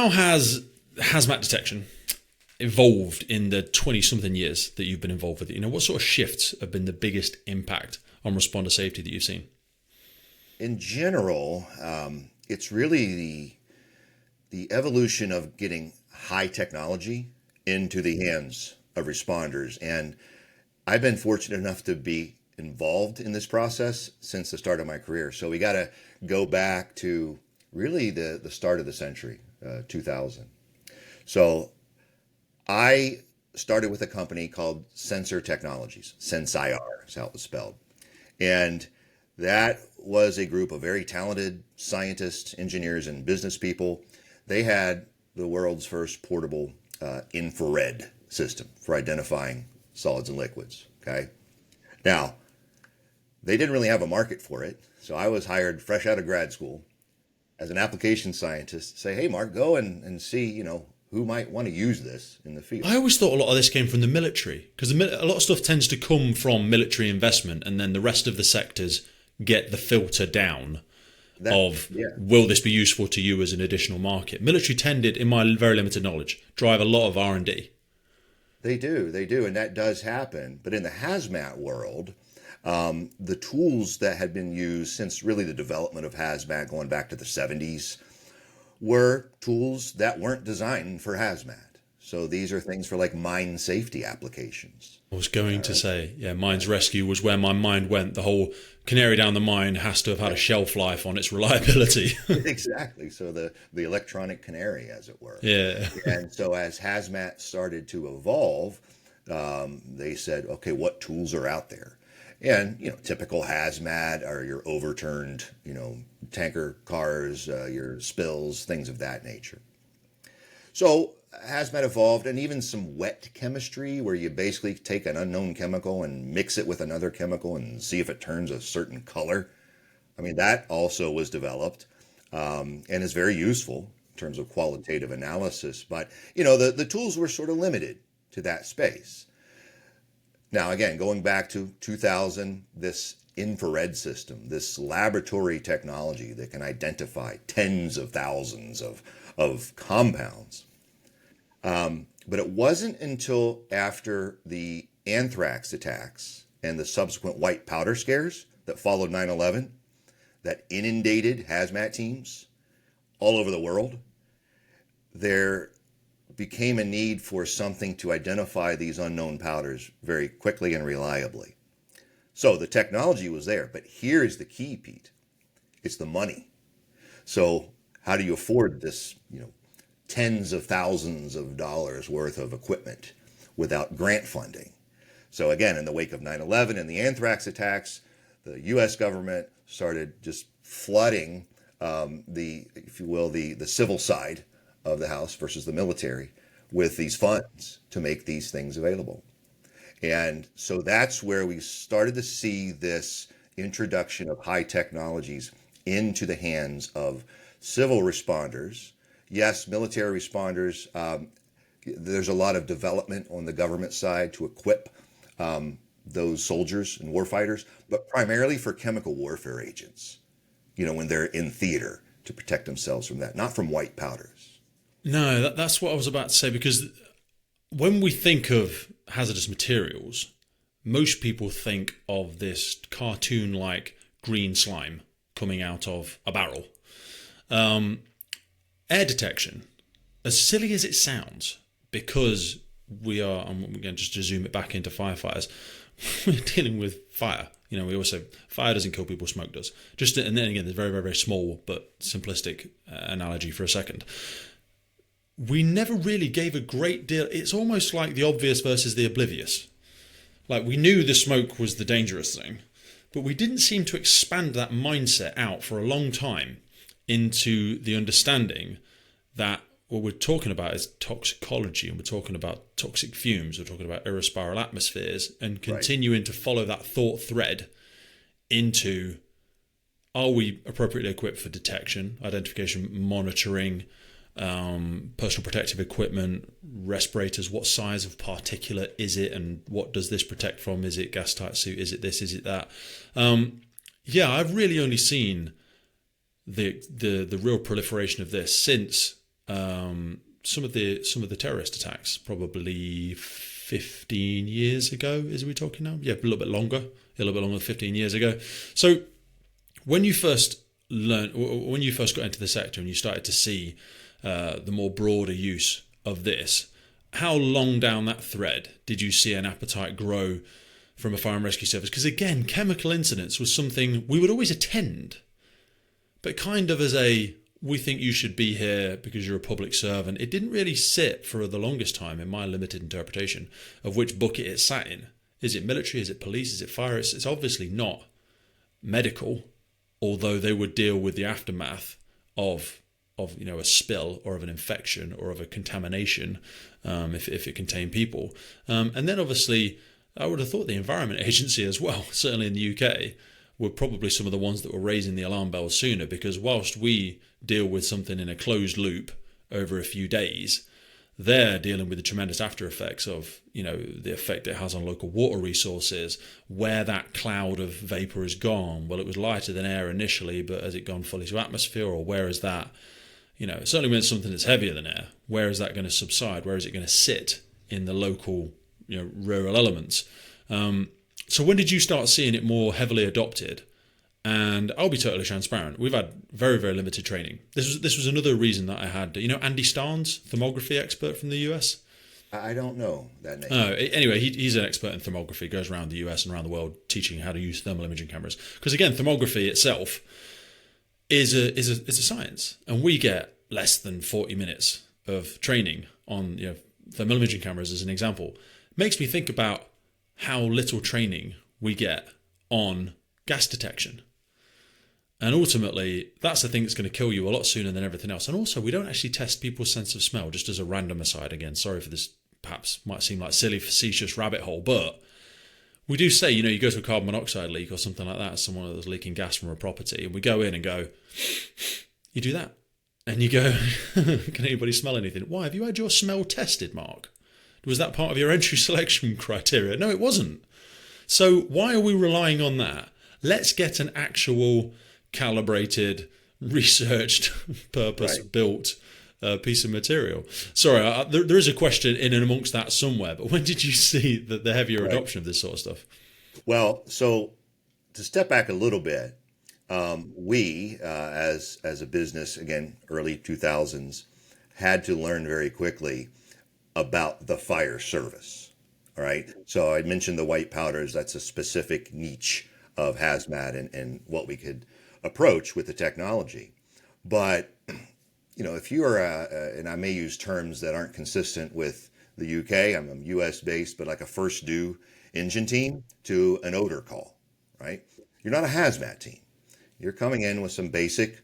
how has hazmat detection evolved in the 20-something years that you've been involved with it? What sort of shifts have been the biggest impact on responder safety that you've seen? In general, it's really the evolution of getting high technology into the hands of responders. And I've been fortunate enough to be involved in this process since the start of my career. So we got to go back to really the start of the century, 2000. So I started with a company called Sensor Technologies, Sensir is how it was spelled. And that was a group of very talented scientists, engineers, and business people. They had the world's first portable infrared system for identifying solids and liquids. Okay. Now, they didn't really have a market for it. So I was hired fresh out of grad school as an application scientist to say, hey, Mark, go and see, who might want to use this in the field. I always thought a lot of this came from the military, because a lot of stuff tends to come from military investment, and then the rest of the sectors get the filter down will this be useful to you as an additional market? Military tended, in my very limited knowledge, drive a lot of R&D. They do, and that does happen. But in the hazmat world, the tools that had been used since really the development of hazmat going back to the 70s were tools that weren't designed for hazmat. So these are things for like mine safety applications. I was going to say, mines rescue was where my mind went. The whole canary down the mine has to have had a shelf life on its reliability. Exactly. So the electronic canary, as it were. Yeah. And so as hazmat started to evolve, they said, okay, what tools are out there? And, typical hazmat are your overturned, tanker cars, your spills, things of that nature. So hazmat evolved, and even some wet chemistry where you basically take an unknown chemical and mix it with another chemical and see if it turns a certain color. I mean, that also was developed and is very useful in terms of qualitative analysis. But, the tools were sort of limited to that space. Now, again, going back to 2000, this infrared system, this laboratory technology that can identify tens of thousands of compounds. But it wasn't until after the anthrax attacks and the subsequent white powder scares that followed 9/11 that inundated hazmat teams all over the world. There became a need for something to identify these unknown powders very quickly and reliably. So the technology was there, but here's the key, Pete. It's the money. So how do you afford this, tens of thousands of dollars worth of equipment without grant funding? So again, in the wake of 9/11 and the anthrax attacks, the U.S. government started just flooding the civil side of the house versus the military with these funds to make these things available. And so that's where we started to see this introduction of high technologies into the hands of civil responders. Yes, military responders, there's a lot of development on the government side to equip those soldiers and warfighters, but primarily for chemical warfare agents, when they're in theater to protect themselves from that, not from white powders. No, that's what I was about to say, because when we think of hazardous materials, most people think of this cartoon-like green slime coming out of a barrel. Air detection, as silly as it sounds, because I'm going to zoom it back into firefighters, we're dealing with fire. We always say fire doesn't kill people, smoke does. And then again, there's very, very, very small but simplistic analogy for a second. We never really gave a great deal. It's almost like the obvious versus the oblivious. Like, we knew the smoke was the dangerous thing, but we didn't seem to expand that mindset out for a long time into the understanding that what we're talking about is toxicology, and we're talking about toxic fumes, we're talking about aerospiral atmospheres, and continuing to follow that thought thread into, are we appropriately equipped for detection, identification, monitoring, personal protective equipment, respirators, what size of particulate is it, and what does this protect from? Is it gas tight suit? Is it this? Is it that? I've really only seen the real proliferation of this since some of the terrorist attacks, probably 15 years ago. Is we talking now? Yeah, a little bit longer. A little bit longer than 15 years ago. So when you first got into the sector and you started to see the more broader use of this, how long down that thread did you see an appetite grow from a fire and rescue service? Because again, chemical incidents was something we would always attend, but kind of as we think you should be here because you're a public servant. It didn't really sit for the longest time, in my limited interpretation, of which bucket it sat in. Is it military? Is it police? Is it fire? It's obviously not medical, although they would deal with the aftermath of a spill or of an infection or of a contamination, if it contained people. And then obviously, I would have thought the Environment Agency as well, certainly in the UK, were probably some of the ones that were raising the alarm bells sooner, because whilst we deal with something in a closed loop over a few days, they're dealing with the tremendous after effects of, the effect it has on local water resources, where that cloud of vapor has gone. Well, it was lighter than air initially, but has it gone fully to atmosphere, or where is that? Certainly when it's something that's heavier than air, where is that going to subside? Where is it going to sit in the local, rural elements? So when did you start seeing it more heavily adopted? And I'll be totally transparent. We've had very, very limited training. This was another reason that I had, Andy Starnes, thermography expert from the US. I don't know that name. Anyway, he's an expert in thermography, goes around the US and around the world teaching how to use thermal imaging cameras. Because again, thermography itself is a science, and we get less than 40 minutes of training on thermal imaging cameras as an example. Makes me think about how little training we get on gas detection. And ultimately, that's the thing that's going to kill you a lot sooner than everything else. And also, we don't actually test people's sense of smell, just as a random aside. Again, sorry for this, perhaps might seem like silly, facetious rabbit hole, but we do say, you go to a carbon monoxide leak or something like that, someone that's leaking gas from a property, and we go in and go, you do that. And you go, can anybody smell anything? Why? Have you had your smell tested, Mark? Was that part of your entry selection criteria? No, it wasn't. So why are we relying on that? Let's get an actual calibrated, researched, purpose-built piece of material. Sorry, there is a question in and amongst that somewhere, but when did you see the heavier adoption of this sort of stuff? Well, so to step back a little bit, we, as a business, again, early 2000s, had to learn very quickly about the fire service. All right. So I mentioned the white powders. That's a specific niche of hazmat and what we could approach with the technology. But, if you are, and I may use terms that aren't consistent with the UK, I'm US based, but like a first due engine team to an odor call, right? You're not a hazmat team. You're coming in with some basic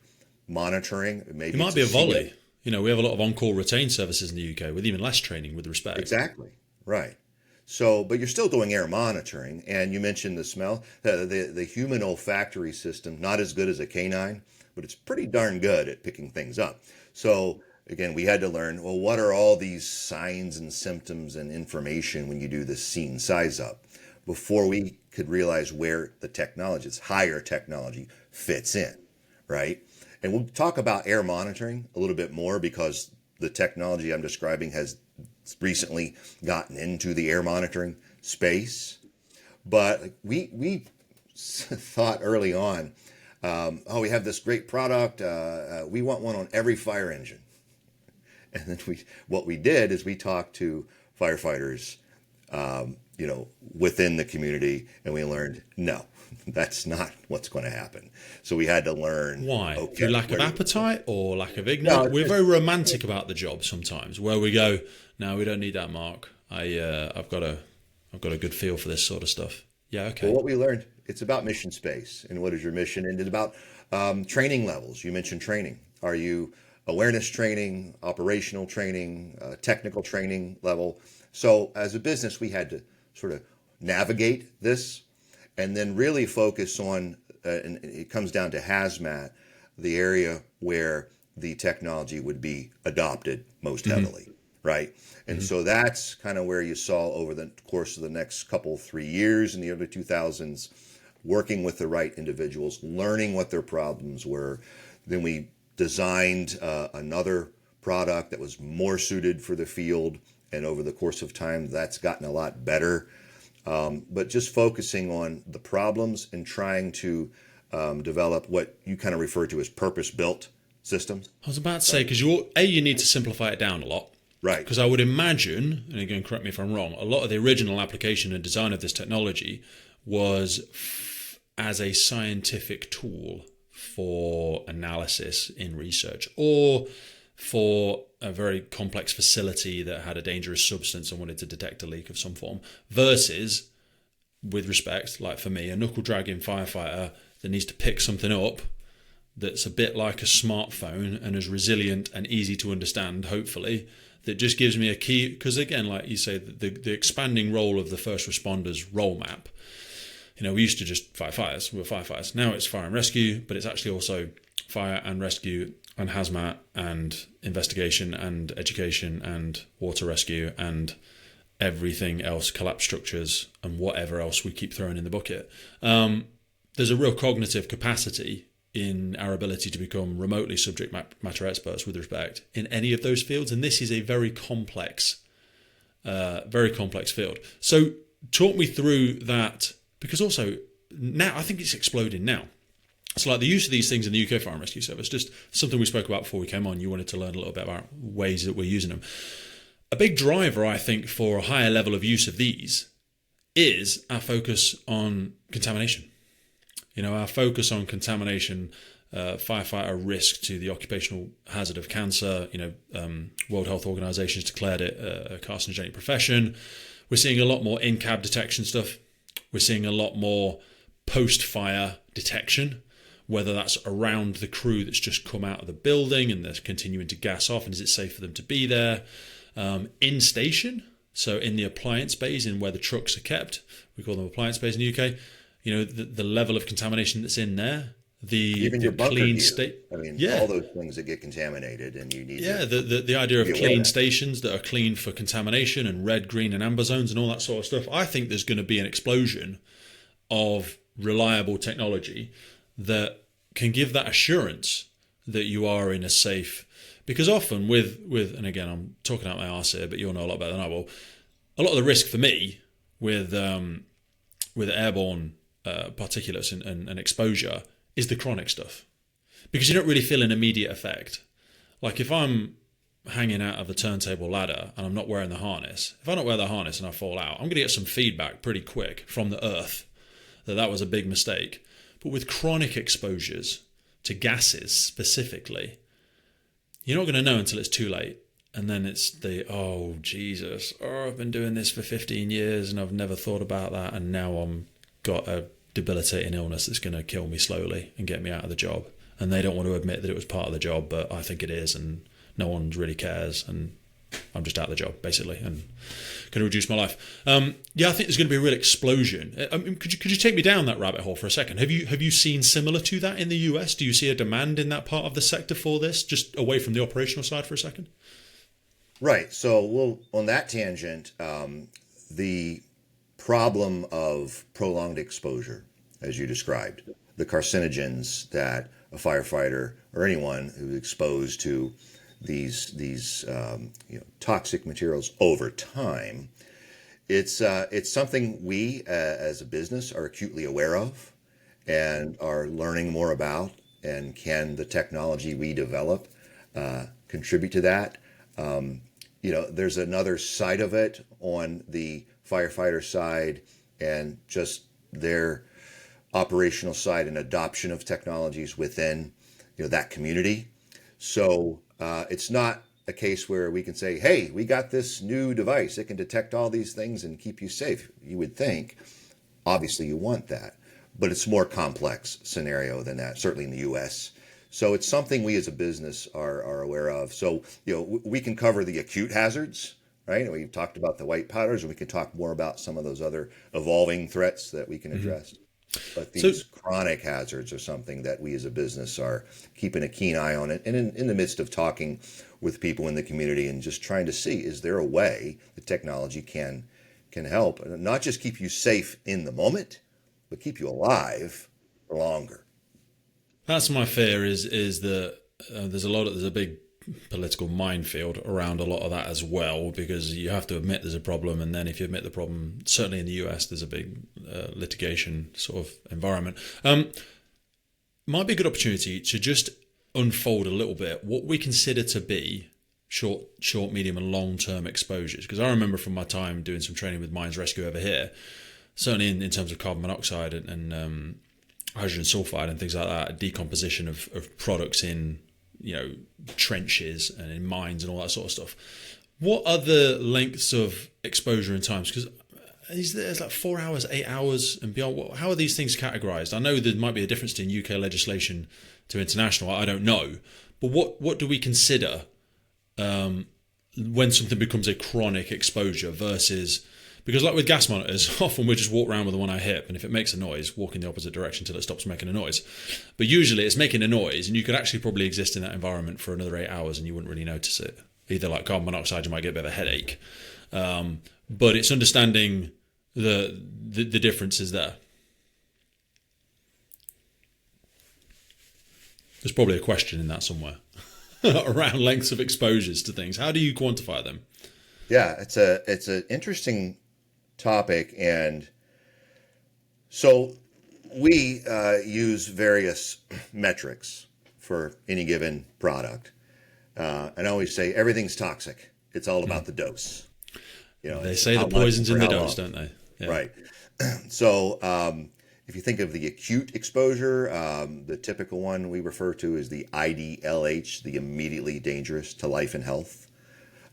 monitoring. Maybe it might be a volley. We have a lot of on-call retained services in the UK with even less training with respect. Exactly. Right. So, but you're still doing air monitoring, and you mentioned the smell. The human olfactory system, not as good as a canine, but it's pretty darn good at picking things up. So, again, we had to learn, well, what are all these signs and symptoms and information when you do this scene size up before we could realize where the technology, this higher technology, fits in, right? And we'll talk about air monitoring a little bit more because the technology I'm describing has recently gotten into the air monitoring space. But we thought early on, we have this great product. We want one on every fire engine. And then what we did is we talked to firefighters, within the community, and we learned, no, that's not what's going to happen. So we had to learn. Why? Through lack of appetite or lack of ignorance? We're very romantic about the job sometimes, where we go, no, we don't need that, Mark. I've got a good feel for this sort of stuff. Yeah, okay. Well, what we learned, it's about mission space and what is your mission, and it's about training levels. You mentioned training. Are you awareness training, operational training, technical training level? So as a business, we had to sort of navigate this and then really focus on, and it comes down to hazmat, the area where the technology would be adopted most heavily, right? And so that's kind of where you saw over the course of the next 3 years in the early 2000s, working with the right individuals, learning what their problems were. Then we designed another product that was more suited for the field. And over the course of time, that's gotten a lot better. But just focusing on the problems and trying to develop what you kind of refer to as purpose-built systems. I was about to say, because you need to simplify it down a lot. Right. Because I would imagine, and again, correct me if I'm wrong, a lot of the original application and design of this technology was as a scientific tool for analysis in research, or for a very complex facility that had a dangerous substance and wanted to detect a leak of some form, versus, with respect, like for me, a knuckle-dragging firefighter that needs to pick something up that's a bit like a smartphone and as resilient and easy to understand, hopefully, that just gives me a key. Because again, like you say, the expanding role of the first responders role map, we used to just fight fires. We were firefighters. Now it's fire and rescue, but it's actually also fire and rescue and hazmat and investigation and education and water rescue and everything else, collapse structures and whatever else we keep throwing in the bucket. There's a real cognitive capacity in our ability to become remotely subject matter experts with respect in any of those fields. And this is a very complex field. So talk me through that, because also now I think it's exploding now. So like the use of these things in the UK Fire and Rescue Service, just something we spoke about before we came on. You wanted to learn a little bit about ways that we're using them. A big driver, I think, for a higher level of use of these is our focus on contamination. Our focus on contamination, firefighter risk to the occupational hazard of cancer. World Health Organization has declared it a carcinogenic profession. We're seeing a lot more in-cab detection stuff. We're seeing a lot more post-fire detection, whether that's around the crew that's just come out of the building and they're continuing to gas off, and is it safe for them to be there? In station, so in the appliance bays, in where the trucks are kept, we call them appliance bays in the UK. The level of contamination that's in there, even your bunker clean gear. state. All those things that get contaminated, and you need. The idea of clean stations that are clean for contamination and red, green, and amber zones and all that sort of stuff. I think there's going to be an explosion of reliable technology that can give that assurance that you are in a safe. Because often with and again, I'm talking out my arse here, but you'll know a lot better than I will. A lot of the risk for me with airborne particulates and exposure is the chronic stuff, because you don't really feel an immediate effect. Like if I'm hanging out of a turntable ladder and I'm not wearing the harness, if I don't wear the harness and I fall out, I'm going to get some feedback pretty quick from the earth that was a big mistake. But with chronic exposures to gases specifically, you're not going to know until it's too late. And then it's I've been doing this for 15 years and I've never thought about that, and now I'm got a debilitating illness that's going to kill me slowly and get me out of the job. And they don't want to admit that it was part of the job, but I think it is, and no one really cares, and I'm just out of the job, basically, and going to reduce my life. I think there's going to be a real explosion. Could you take me down that rabbit hole for a second? Have you seen similar to that in the US? Do you see a demand in that part of the sector for this, just away from the operational side for a second? Right. So, on that tangent, the problem of prolonged exposure, as you described, the carcinogens that a firefighter or anyone who's exposed to these toxic materials over time, it's something we as a business are acutely aware of and are learning more about. And can the technology we develop contribute to that? There's another side of it on the firefighter side and just their operational side and adoption of technologies within that community. So it's not a case where we can say, hey, we got this new device. It can detect all these things and keep you safe. You would think, obviously you want that, but it's a more complex scenario than that, certainly in the US. So it's something we as a business are aware of. So, we can cover the acute hazards, right? We've talked about the white powders, and we can talk more about some of those other evolving threats that we can address. But these chronic hazards are something that we as a business are keeping a keen eye on it. And in the midst of talking with people in the community and just trying to see, is there a way the technology can help, and not just keep you safe in the moment, but keep you alive for longer. That's my fear. Is that there's a big political minefield around a lot of that as well, because you have to admit there's a problem, and then if you admit the problem, certainly in the US, there's a big litigation sort of environment. Might be a good opportunity to just unfold a little bit what we consider to be short, medium, and long-term exposures. Because I remember from my time doing some training with Mines Rescue over here, certainly in terms of carbon monoxide and hydrogen sulfide and things like that, decomposition of products in trenches and in mines and all that sort of stuff. What are the lengths of exposure and times? Because there's like 4 hours, 8 hours and beyond. How are these things categorized? I know there might be a difference in UK legislation to international. I don't know. But what do we consider when something becomes a chronic exposure versus... Because like with gas monitors, often we just walk around with the one eye hip, and if it makes a noise, walk in the opposite direction until it stops making a noise. But usually it's making a noise, and you could actually probably exist in that environment for another 8 hours and you wouldn't really notice it. Either like carbon monoxide, you might get a bit of a headache. But it's understanding the differences there. There's probably a question in that somewhere around lengths of exposures to things. How do you quantify them? Yeah, it's an interesting topic, and so we use various metrics for any given product, and I always say everything's toxic. It's all about the dose. They say the poison's in the dose, don't they? Yeah. Right. So if you think of the acute exposure, the typical one we refer to is the IDLH, the immediately dangerous to life and health.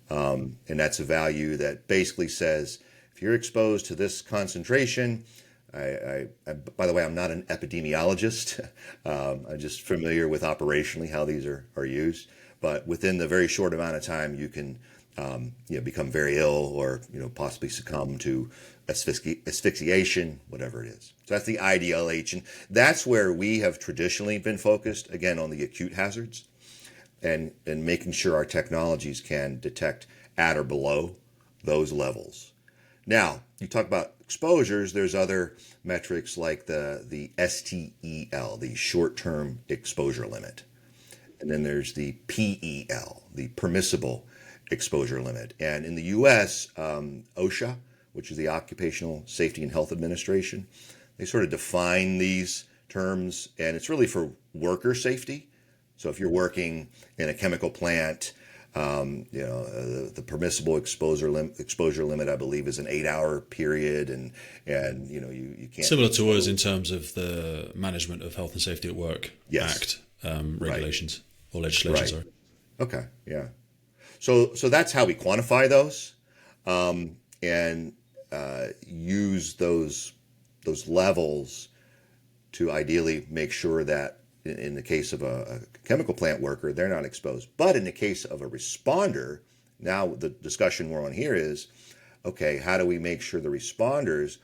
And that's a value that basically says if you're exposed to this concentration, I by the way, I'm not an epidemiologist. I'm just familiar with operationally how these are used. But within the very short amount of time, you can become very ill or possibly succumb to asphyxiation, whatever it is. So that's the IDLH, and that's where we have traditionally been focused, again, on the acute hazards. And making sure our technologies can detect at or below those levels. Now, you talk about exposures, there's other metrics like the STEL, the short-term exposure limit. And then there's the PEL, the permissible exposure limit. And in the US, OSHA, which is the Occupational Safety and Health Administration, they sort of define these terms, and it's really for worker safety. So if you're working in a chemical plant, the permissible exposure limit, I believe, is an 8-hour period, and you can't. Similar to us in terms of the Management of Health and Safety at Work Act regulations or legislation. Right. Sorry. Okay. Yeah. So that's how we quantify those, and use those levels to ideally make sure that in the case of a chemical plant worker, they're not exposed. But in the case of a responder, now the discussion we're on here is, okay, how do we make sure the responders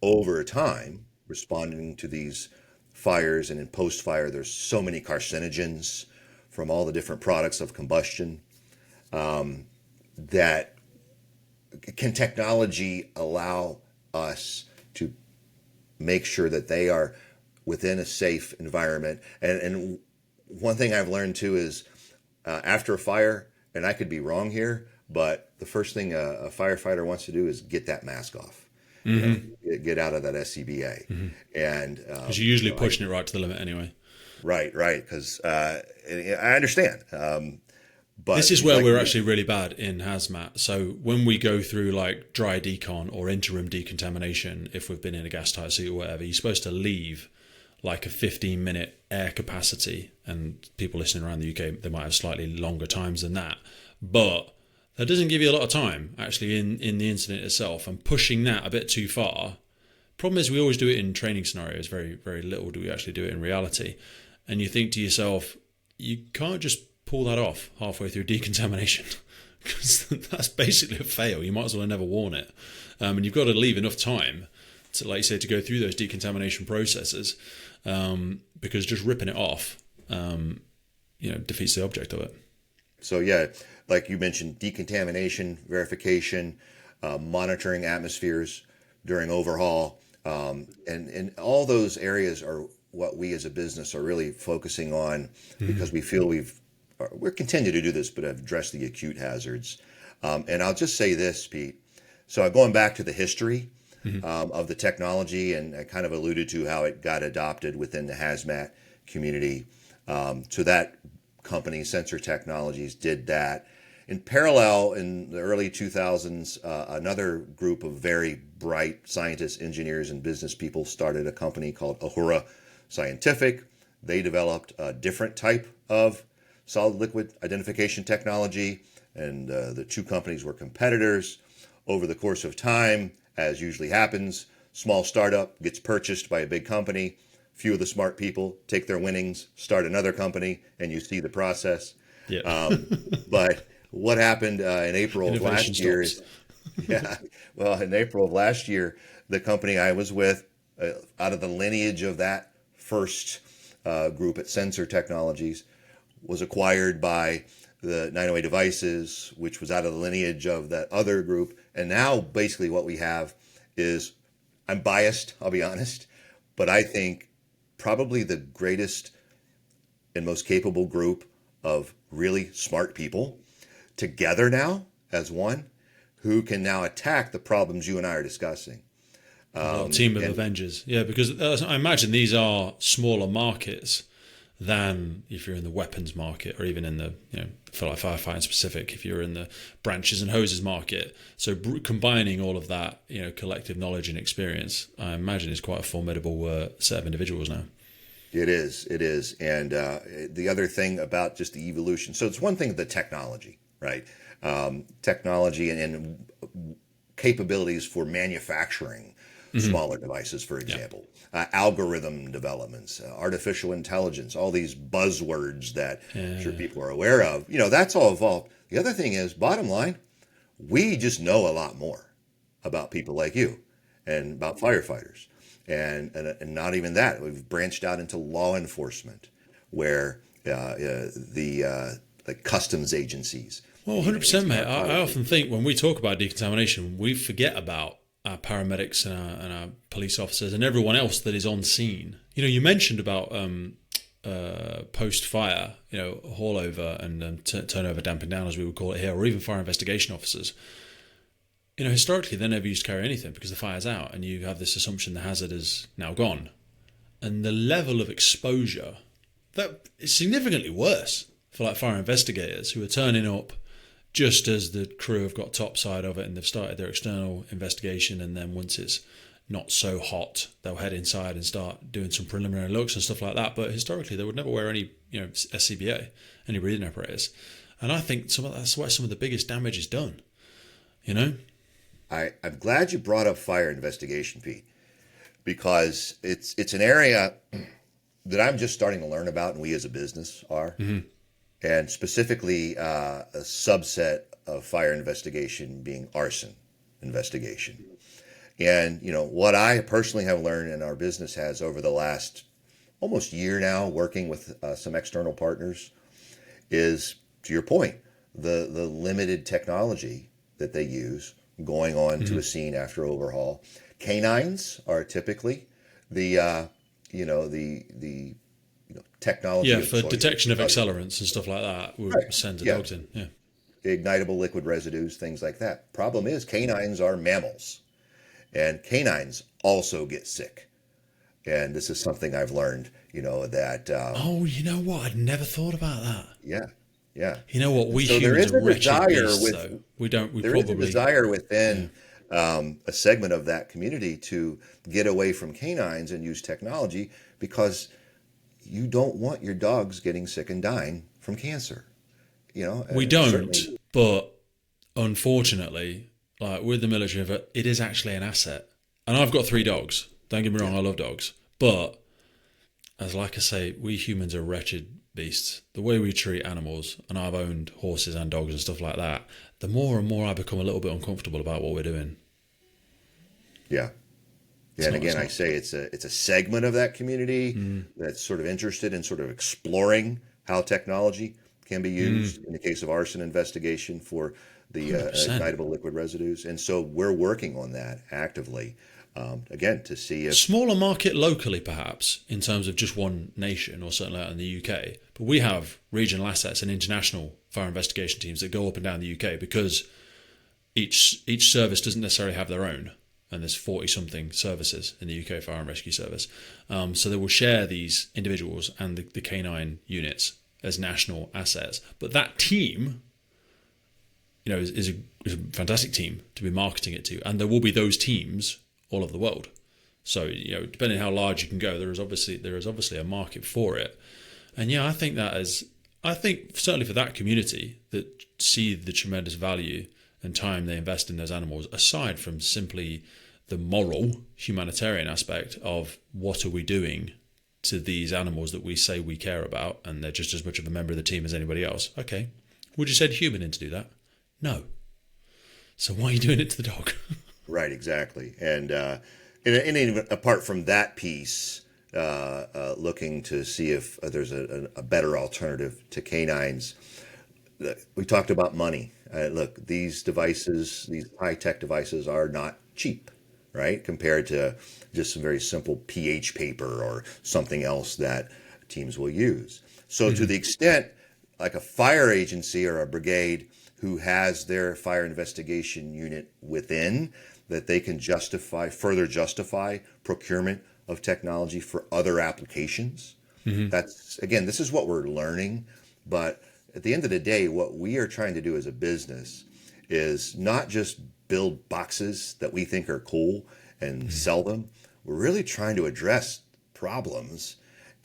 over time responding to these fires, and in post-fire, there's so many carcinogens from all the different products of combustion, that can technology allow us to make sure that they are within a safe environment. And one thing I've learned too is after a fire, and I could be wrong here, but the first thing a firefighter wants to do is get that mask off, get out of that SCBA. And because you're usually pushing it right to the limit anyway. Right. Because I understand. But this is where we're actually really bad in hazmat. So when we go through like dry decon or interim decontamination, if we've been in a gas tight suit or whatever, you're supposed to leave like a 15-minute air capacity, and people listening around the UK, they might have slightly longer times than that, but that doesn't give you a lot of time actually in the incident itself, and pushing that a bit too far. Problem is we always do it in training scenarios, very, very little do we actually do it in reality. And you think to yourself, you can't just pull that off halfway through decontamination, because that's basically a fail. You might as well have never worn it. And you've got to leave enough time to, like you say, to go through those decontamination processes, because just ripping it off, defeats the object of it. So yeah, like you mentioned, decontamination, verification, monitoring atmospheres during overhaul, and all those areas are what we as a business are really focusing on, because we feel we've we're continue to do this, but have addressed the acute hazards. And I'll just say this, Pete. So going back to the history of the technology, and I kind of alluded to how it got adopted within the hazmat community. So that company, Sensor Technologies, did that. In parallel, in the early 2000s, another group of very bright scientists, engineers, and business people started a company called Ahura Scientific. They developed a different type of solid liquid identification technology, and the two companies were competitors. Over the course of time, as usually happens, small startup gets purchased by a big company. Few of the smart people take their winnings, start another company, and you see the process. Yeah. But what happened in April of Innovation last year stops. in April of last year, the company I was with, out of the lineage of that first group at Sensor Technologies, was acquired by the 908 Devices, which was out of the lineage of that other group. And now basically what we have is, I'm biased, I'll be honest, but I think probably the greatest and most capable group of really smart people together now as one, who can now attack the problems you and I are discussing. A team of Avengers. Yeah, because I imagine these are smaller markets than if you're in the weapons market, or even in the, for like firefighting specific, if you're in the branches and hoses market. So combining all of that, collective knowledge and experience, I imagine is quite a formidable set of individuals now. It is. And the other thing about just the evolution, so it's one thing, the technology, right? Technology and capabilities for manufacturing smaller devices, for example, algorithm developments, artificial intelligence, all these buzzwords that I'm sure people are aware of, that's all evolved. The other thing is, bottom line, we just know a lot more about people like you and about firefighters. And not even that, we've branched out into law enforcement, where the customs agencies. Well, 100%, mate. I often think when we talk about decontamination, we forget about our paramedics and our police officers and everyone else that is on scene. You mentioned about post-fire, haul over and turnover damping down, as we would call it here, or even fire investigation officers. Historically, they never used to carry anything because the fire's out, and you have this assumption the hazard is now gone. And the level of exposure, that is significantly worse for like fire investigators who are turning up just as the crew have got topside of it and they've started their external investigation, and then once it's not so hot, they'll head inside and start doing some preliminary looks and stuff like that. But historically, they would never wear any, SCBA, any breathing apparatus. And I think that's why some of the biggest damage is done, I'm glad you brought up fire investigation, Pete, because it's an area that I'm just starting to learn about, and we as a business are. And specifically a subset of fire investigation being arson investigation. And, what I personally have learned, and our business has over the last almost year now, working with some external partners, is, to your point, the limited technology that they use going on to a scene after overhaul. Canines are typically the technology. Yeah, for detection of accelerants and stuff like that, we'll send the dogs in. Yeah. Ignitable liquid residues, things like that. Problem is, canines are mammals, and canines also get sick. And this is something I've learned, that. Oh, you know what? I'd never thought about that. Yeah. You know what? We so humans there is are wretched beasts, though. There is a desire within a segment of that community to get away from canines and use technology, because you don't want your dogs getting sick and dying from cancer. We don't, but unfortunately, like with the military, it is actually an asset. And I've got 3 dogs. Don't get me wrong, I love dogs. But as like I say, we humans are wretched beasts. The way we treat animals, and I've owned horses and dogs and stuff like that, the more and more I become a little bit uncomfortable about what we're doing. Yeah. And again, I say it's a segment of that community that's sort of interested in sort of exploring how technology can be used in the case of arson investigation for the 100%. ignitable liquid residues. And so we're working on that actively, again, to see if. Smaller market locally, perhaps, in terms of just one nation, or certainly out in the UK. But we have regional assets and international fire investigation teams that go up and down the UK because each service doesn't necessarily have their own. And there's 40-something services in the UK Fire and Rescue Service. So they will share these individuals and the canine units as national assets. But that team, is a fantastic team to be marketing it to. And there will be those teams all over the world. So, depending on how large you can go, there is obviously a market for it. And I think certainly for that community that see the tremendous value and time they invest in those animals, aside from simply the moral humanitarian aspect of what are we doing to these animals that we say we care about, and they're just as much of a member of the team as anybody else. Okay, would you send human in to do that? No. So why are you doing it to the dog? Right, exactly. And even apart from that piece, looking to see if there's a better alternative to canines. We talked about money. Look, these devices, these high-tech devices are not cheap, right? Compared to just some very simple pH paper or something else that teams will use. So to the extent like a fire agency or a brigade who has their fire investigation unit within, that they can further justify procurement of technology for other applications. That's, again, this is what we're learning, but at the end of the day, what we are trying to do as a business is not just build boxes that we think are cool and sell them. We're really trying to address problems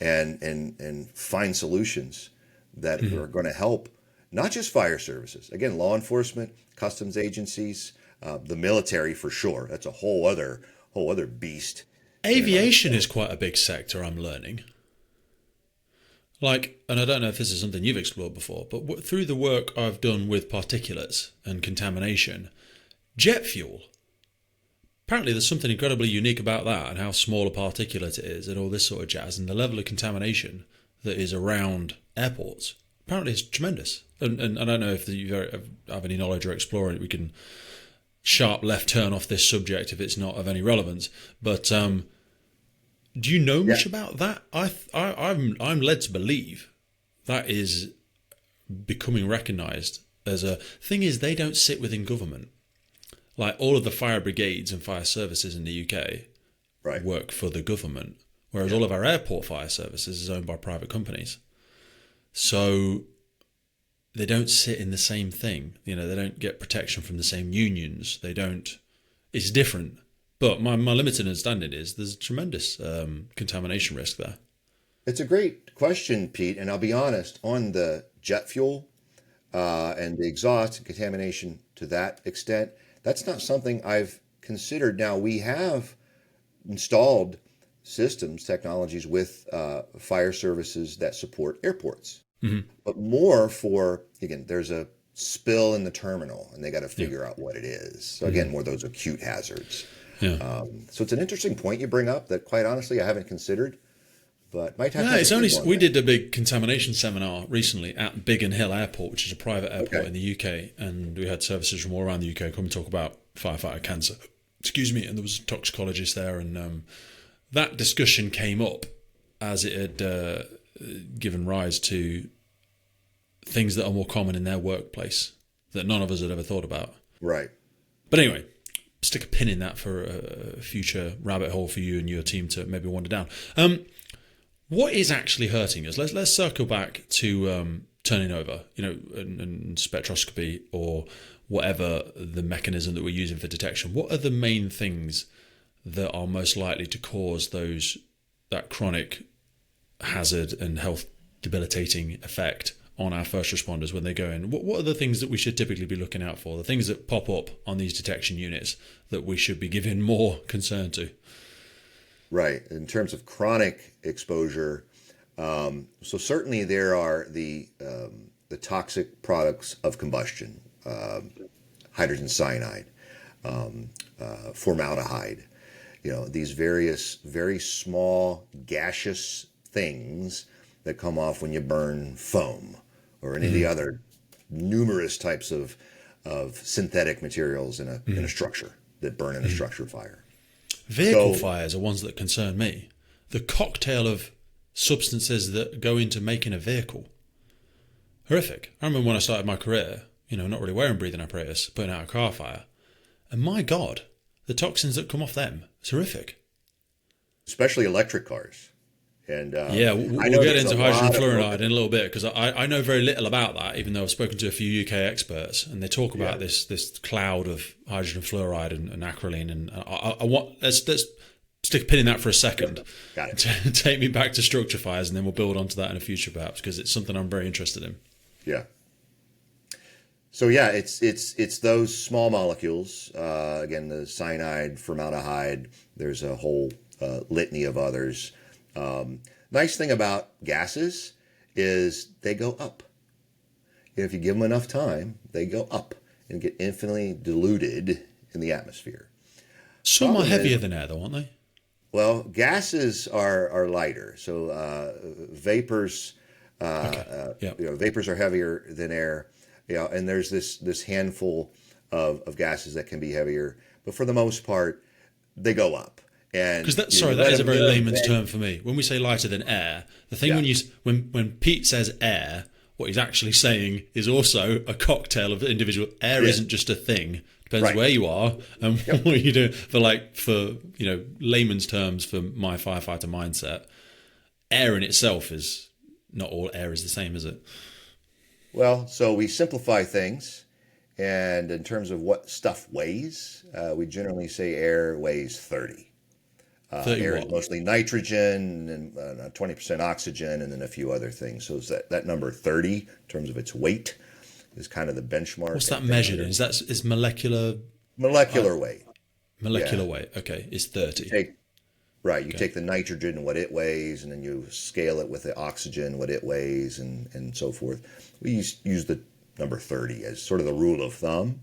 and find solutions that are going to help not just fire services, again, law enforcement, customs agencies, the military for sure. That's a whole other beast. Aviation is quite a big sector, I'm learning. And I don't know if this is something you've explored before, but through the work I've done with particulates and contamination, jet fuel, apparently there's something incredibly unique about that and how small a particulate it is and all this sort of jazz, and the level of contamination that is around airports. Apparently it's tremendous. And I don't know if you have any knowledge or exploring it. We can sharp left turn off this subject if it's not of any relevance. But do you know much about that? I'm led to believe that is becoming recognised as a thing. Is they don't sit within government. Like all of the fire brigades and fire services in the UK work for the government, whereas all of our airport fire services is owned by private companies. So they don't sit in the same thing. They don't get protection from the same unions. They don't. It's different. But my limited understanding is there's tremendous contamination risk there. It's a great question, Pete. And I'll be honest, on the jet fuel and the exhaust and contamination to that extent, that's not something I've considered. Now, we have installed systems, technologies with fire services that support airports. But more for, again, there's a spill in the terminal and they got to figure out what it is. So again, more those acute hazards. So it's an interesting point you bring up that quite honestly I haven't considered, but might have to. We did a big contamination seminar recently at Biggin Hill Airport, which is a private airport in the UK, and we had services from all around the UK come and talk about firefighter cancer. And there was a toxicologist there, and that discussion came up as it had given rise to things that are more common in their workplace that none of us had ever thought about. Right. But anyway, stick a pin in that for a future rabbit hole for you and your team to maybe wander down. What is actually hurting us? Let's circle back to turning over, and spectroscopy or whatever the mechanism that we're using for detection. What are the main things that are most likely to cause that chronic hazard and health debilitating effect on our first responders when they go in? What are the things that we should typically be looking out for? The things that pop up on these detection units that we should be giving more concern to? Right. In terms of chronic exposure, so certainly there are the toxic products of combustion, hydrogen cyanide, formaldehyde, these various very small gaseous things that come off when you burn foam or any of the other numerous types of of synthetic materials in a structure that burn in a structure fire. Vehicle fires are ones that concern me. The cocktail of substances that go into making a vehicle. Horrific. I remember when I started my career, not really wearing breathing apparatus, putting out a car fire. And my God, the toxins that come off them, it's horrific. Especially electric cars. And we'll get into hydrogen fluoride in a little bit, because I know very little about that, even though I've spoken to a few UK experts, and they talk about this cloud of hydrogen fluoride and acrolein, and I want let's stick a pin in that for a second. Got it. Take me back to structure fires, and then we'll build onto that in the future, perhaps, because it's something I'm very interested in. Yeah. So it's those small molecules. Again, the cyanide, formaldehyde. There's a whole litany of others. Nice thing about gases is they go up. If you give them enough time, they go up and get infinitely diluted in the atmosphere. Some are heavier than air, though, aren't they? Well, gases are lighter. So vapors, vapors are heavier than air. And there's this handful of gases that can be heavier, but for the most part, they go up. Because that is a very layman's term for me. When we say lighter than air, the thing when Pete says air, what he's actually saying is also a cocktail of individual. Air isn't just a thing. Depends where you are and what you do. For layman's terms, for my firefighter mindset, air in itself is not all air is the same, is it? Well, so we simplify things, and in terms of what stuff weighs, we generally say air weighs 30. Air is mostly nitrogen and 20% oxygen, and then a few other things. So that number 30, in terms of its weight, is kind of the benchmark. What's that measured in? Is molecular? Molecular weight. Molecular weight. Okay, it's 30. You take the nitrogen, what it weighs, and then you scale it with the oxygen, what it weighs, and so forth. We use the number 30 as sort of the rule of thumb.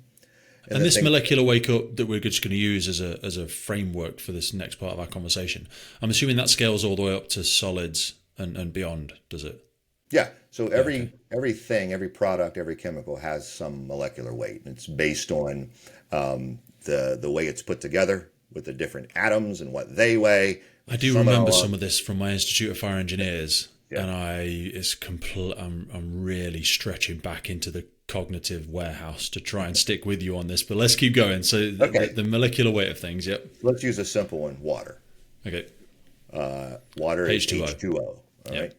And this molecular weight up that we're just going to use as a framework for this next part of our conversation, I'm assuming that scales all the way up to solids and beyond, does it? Yeah. So everything, every product, every chemical has some molecular weight. And it's based on the way it's put together with the different atoms and what they weigh. I do remember some of this from my Institute of Fire Engineers, and I'm really stretching back into the cognitive warehouse to try and stick with you on this, but let's keep going. So the molecular weight of things, yep. Let's use a simple one, water. Okay. Water H2O. is H2O, all right?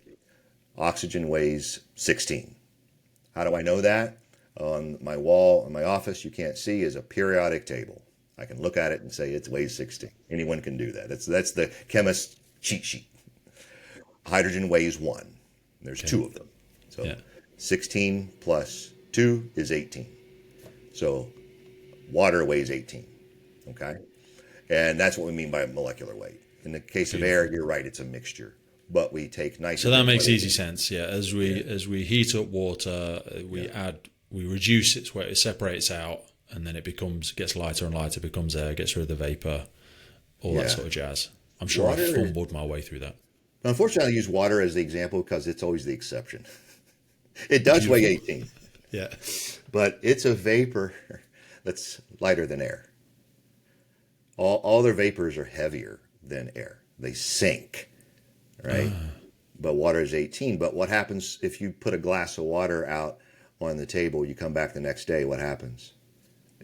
Oxygen weighs 16. How do I know that? On my wall in my office, you can't see, is a periodic table. I can look at it and say it weighs 16. Anyone can do that. That's the chemist's cheat sheet. Hydrogen weighs 1. There's 2 of them. So 16 plus 2 is 18. So water weighs 18. Okay? And that's what we mean by molecular weight. In the case of air, you're right, it's a mixture. But we take nitrogen. So that makes easy sense. Yeah. As we heat up water, we reduce its weight, it separates out, and then it gets lighter and lighter, becomes air, gets rid of the vapor, all that sort of jazz. I'm sure I fumbled my way through that. Unfortunately, I use water as the example because it's always the exception. It does weigh 18. Yeah. But it's a vapor that's lighter than air. All their vapors are heavier than air. They sink, right? But water is 18. But what happens if you put a glass of water out on the table, you come back the next day, what happens?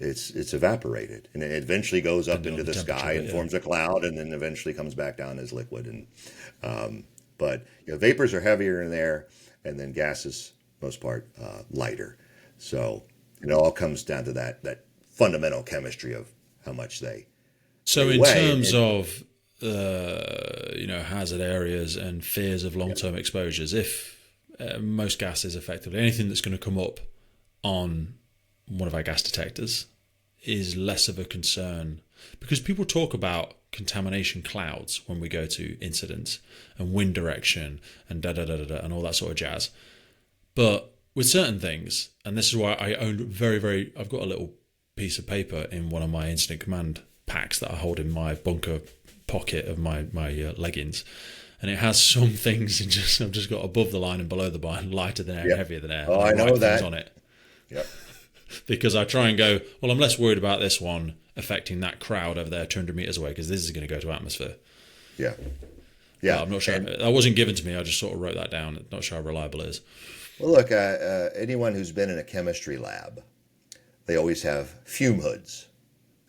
It's evaporated, and it eventually goes up into the sky and forms a cloud, and then eventually comes back down as liquid. And but vapors are heavier in air, and then gases, most part, lighter. So it all comes down to that fundamental chemistry of how much they. So in terms of hazard areas and fears of long-term exposures, if most gases, effectively anything that's going to come up on one of our gas detectors, is less of a concern, because people talk about contamination clouds when we go to incidents and wind direction and and all that sort of jazz. But with certain things, and this is why I own I've got a little piece of paper in one of my incident command packs that I hold in my bunker pocket of my leggings, and it has some things I've just got above the line and below the line, lighter than air, and heavier than air. Oh, I know that on it. Yep. because I try and go, well, I'm less worried about this one affecting that crowd over there 200 meters away because this is going to go to atmosphere. Yeah. Yeah. But I'm not sure. That wasn't given to me. I just sort of wrote that down. Not sure how reliable it is. Well, look, anyone who's been in a chemistry lab, they always have fume hoods.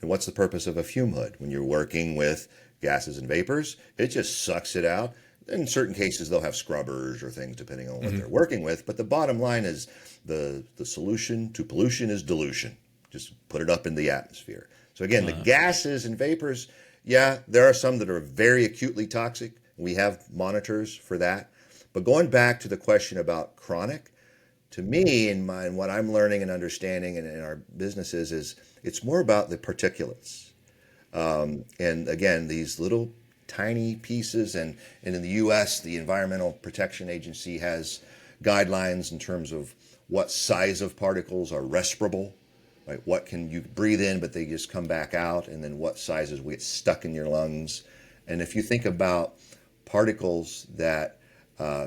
And what's the purpose of a fume hood? When you're working with gases and vapors, it just sucks it out. In certain cases, they'll have scrubbers or things depending on what they're working with. But the bottom line is the solution to pollution is dilution. Just put it up in the atmosphere. So again, the gases and vapors, yeah, there are some that are very acutely toxic. We have monitors for that. But going back to the question about chronic, to me, in what I'm learning and understanding in our businesses is it's more about the particulates. And again, these little tiny pieces, and in the U.S., the Environmental Protection Agency has guidelines in terms of what size of particles are respirable, right? What can you breathe in, but they just come back out, and then what sizes will get stuck in your lungs. And if you think about particles that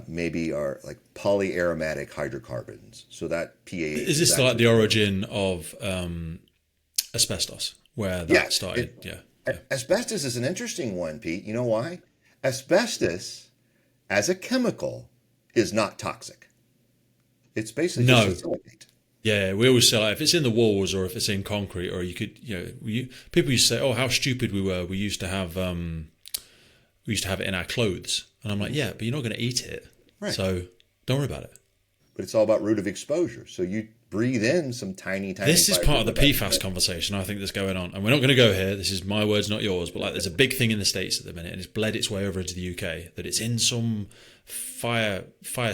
maybe are like polyaromatic hydrocarbons, so that PAH is this like the origin of asbestos, where that started? Asbestos is an interesting one, Pete. You know why? Asbestos, as a chemical, is not toxic. It's basically just a silicate. Yeah, we always say like, if it's in the walls or if it's in concrete, or you could, people used to say, "Oh, how stupid we were. We used to have it in our clothes." And I'm like, yeah, but you're not going to eat it, right? So don't worry about it. But it's all about route of exposure. So you breathe in some tiny. This is part of the PFAS conversation I think that's going on, and we're not going to go here. This is my words, not yours. But like, there's a big thing in the States at the minute, and it's bled its way over into the UK. That it's in some fire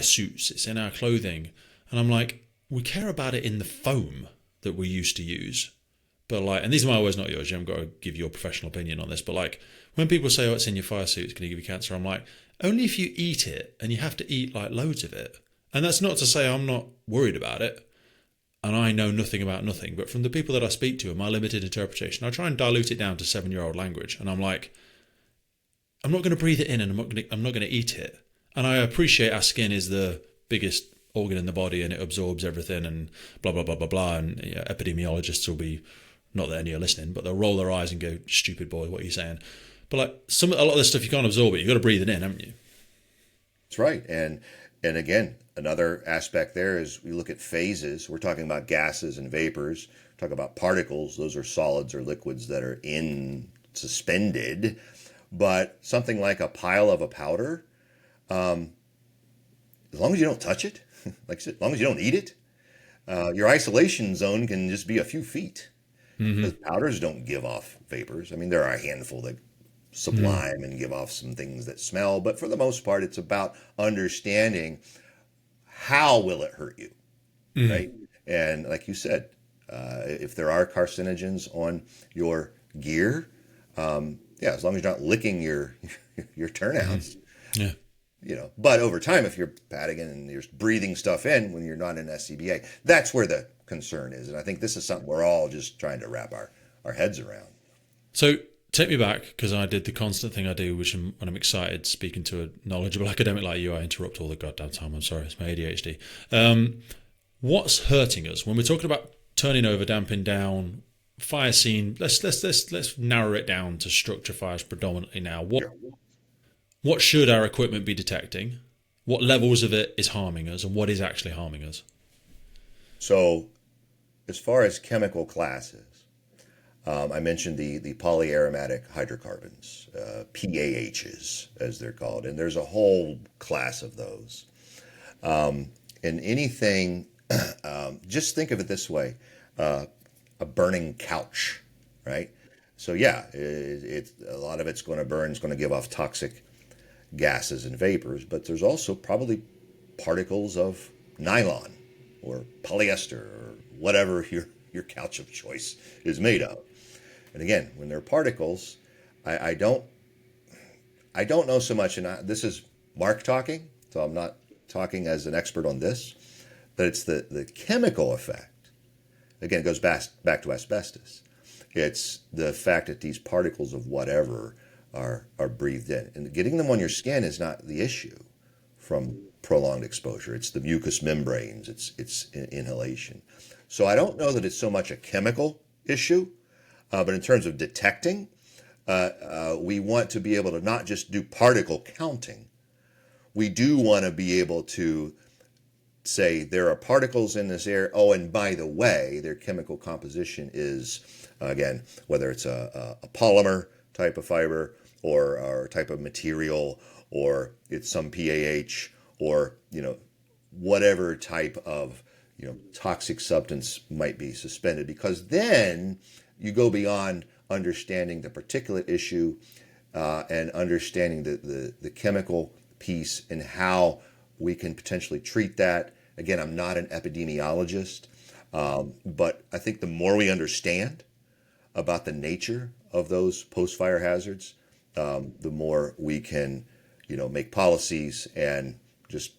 suits. It's in our clothing, and I'm like, we care about it in the foam that we used to use. But like, and these are my words, not yours. You haven't got to give your professional opinion on this. But like, when people say, "Oh, it's in your fire suit, it's going to give you cancer," I'm like, only if you eat it, and you have to eat like loads of it. And that's not to say I'm not worried about it, and I know nothing about nothing. But from the people that I speak to and my limited interpretation, I try and dilute it down to 7-year-old language. And I'm like, I'm not going to breathe it in, and I'm not going to eat it. And I appreciate our skin is the biggest organ in the body, and it absorbs everything, and blah blah blah blah blah. And epidemiologists will be, not that any are listening, but they'll roll their eyes and go, "Stupid boy, what are you saying?" But like a lot of this stuff you can't absorb it. You've got to breathe it in, haven't you? That's right. And again, another aspect there is we look at phases. We're talking about gases and vapors. We're talking about particles. Those are solids or liquids that are suspended. But something like a pile of a powder, as long as you don't touch it, like I said, as long as you don't eat it, your isolation zone can just be a few feet. Because powders don't give off vapors. I mean, there are a handful that sublime and give off some things that smell, but for the most part, it's about understanding how will it hurt you, right? And like you said, if there are carcinogens on your gear, as long as you're not licking your turnouts, But over time, if you're patting and you're breathing stuff in when you're not in SCBA, that's where the concern is. And I think this is something we're all just trying to wrap our heads around. So take me back, because I did the constant thing I do, which when I'm excited, speaking to a knowledgeable academic like you, I interrupt all the goddamn time. I'm sorry, it's my ADHD. What's hurting us when we're talking about turning over, damping down, fire scene? Let's narrow it down to structure fires predominantly now. What should our equipment be detecting? What levels of it is harming us, and what is actually harming us? So, as far as chemical classes, I mentioned the polyaromatic hydrocarbons, PAHs, as they're called, and there's a whole class of those. And anything, just think of it this way, a burning couch, right? So yeah, a lot of it's going to burn, it's going to give off toxic gases and vapors, but there's also probably particles of nylon or polyester or whatever your couch of choice is made of. And again, when they're particles, I don't know so much, and this is Mark talking, so I'm not talking as an expert on this, but it's the chemical effect. Again, it goes back to asbestos. It's the fact that these particles of whatever are breathed in. And getting them on your skin is not the issue from prolonged exposure. It's the mucous membranes, it's inhalation. So I don't know that it's so much a chemical issue, but in terms of detecting, we want to be able to not just do particle counting. We do want to be able to say there are particles in this air. Oh, and by the way, their chemical composition is, again, whether it's a polymer type of fiber or type of material, or it's some PAH, or whatever type of toxic substance might be suspended. Because then you go beyond understanding the particulate issue and understanding the chemical piece and how we can potentially treat that. Again, I'm not an epidemiologist, but I think the more we understand about the nature of those post-fire hazards, the more we can, make policies and just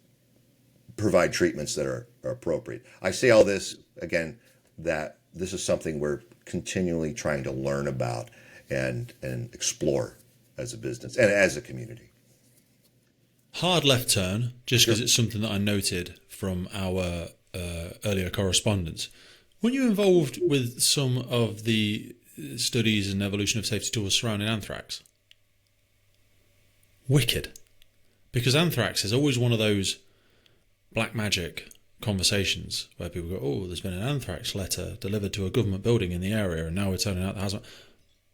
provide treatments that are appropriate. I say all this, again, that this is something we're continually trying to learn about and explore as a business and as a community. Hard left turn, just because Sure. it's something that I noted from our earlier correspondence. Were you involved with some of the studies and evolution of safety tools surrounding anthrax? Wicked. Because anthrax is always one of those black magic conversations where people go, oh, there's been an anthrax letter delivered to a government building in the area and now we're turning out the hazmat.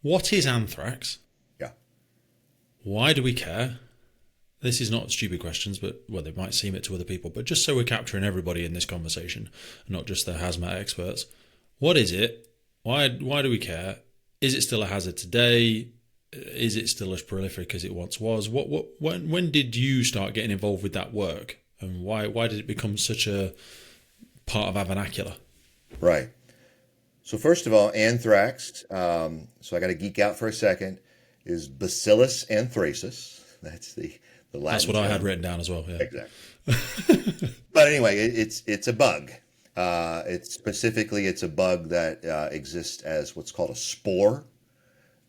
What is anthrax? Yeah. Why do we care? This is not stupid questions, but they might seem it to other people. But just so we're capturing everybody in this conversation, not just the hazmat experts. What is it? Why do we care? Is it still a hazard today? Is it still as prolific as it once was? When did you start getting involved with that work? And why did it become such a part of our vernacular? Right. So first of all, anthrax, so I got to geek out for a second, is Bacillus anthracis. That's the Latin That's what I term. had written down as well. Yeah. Exactly. But anyway, it's a bug. It's a bug that exists as what's called a spore,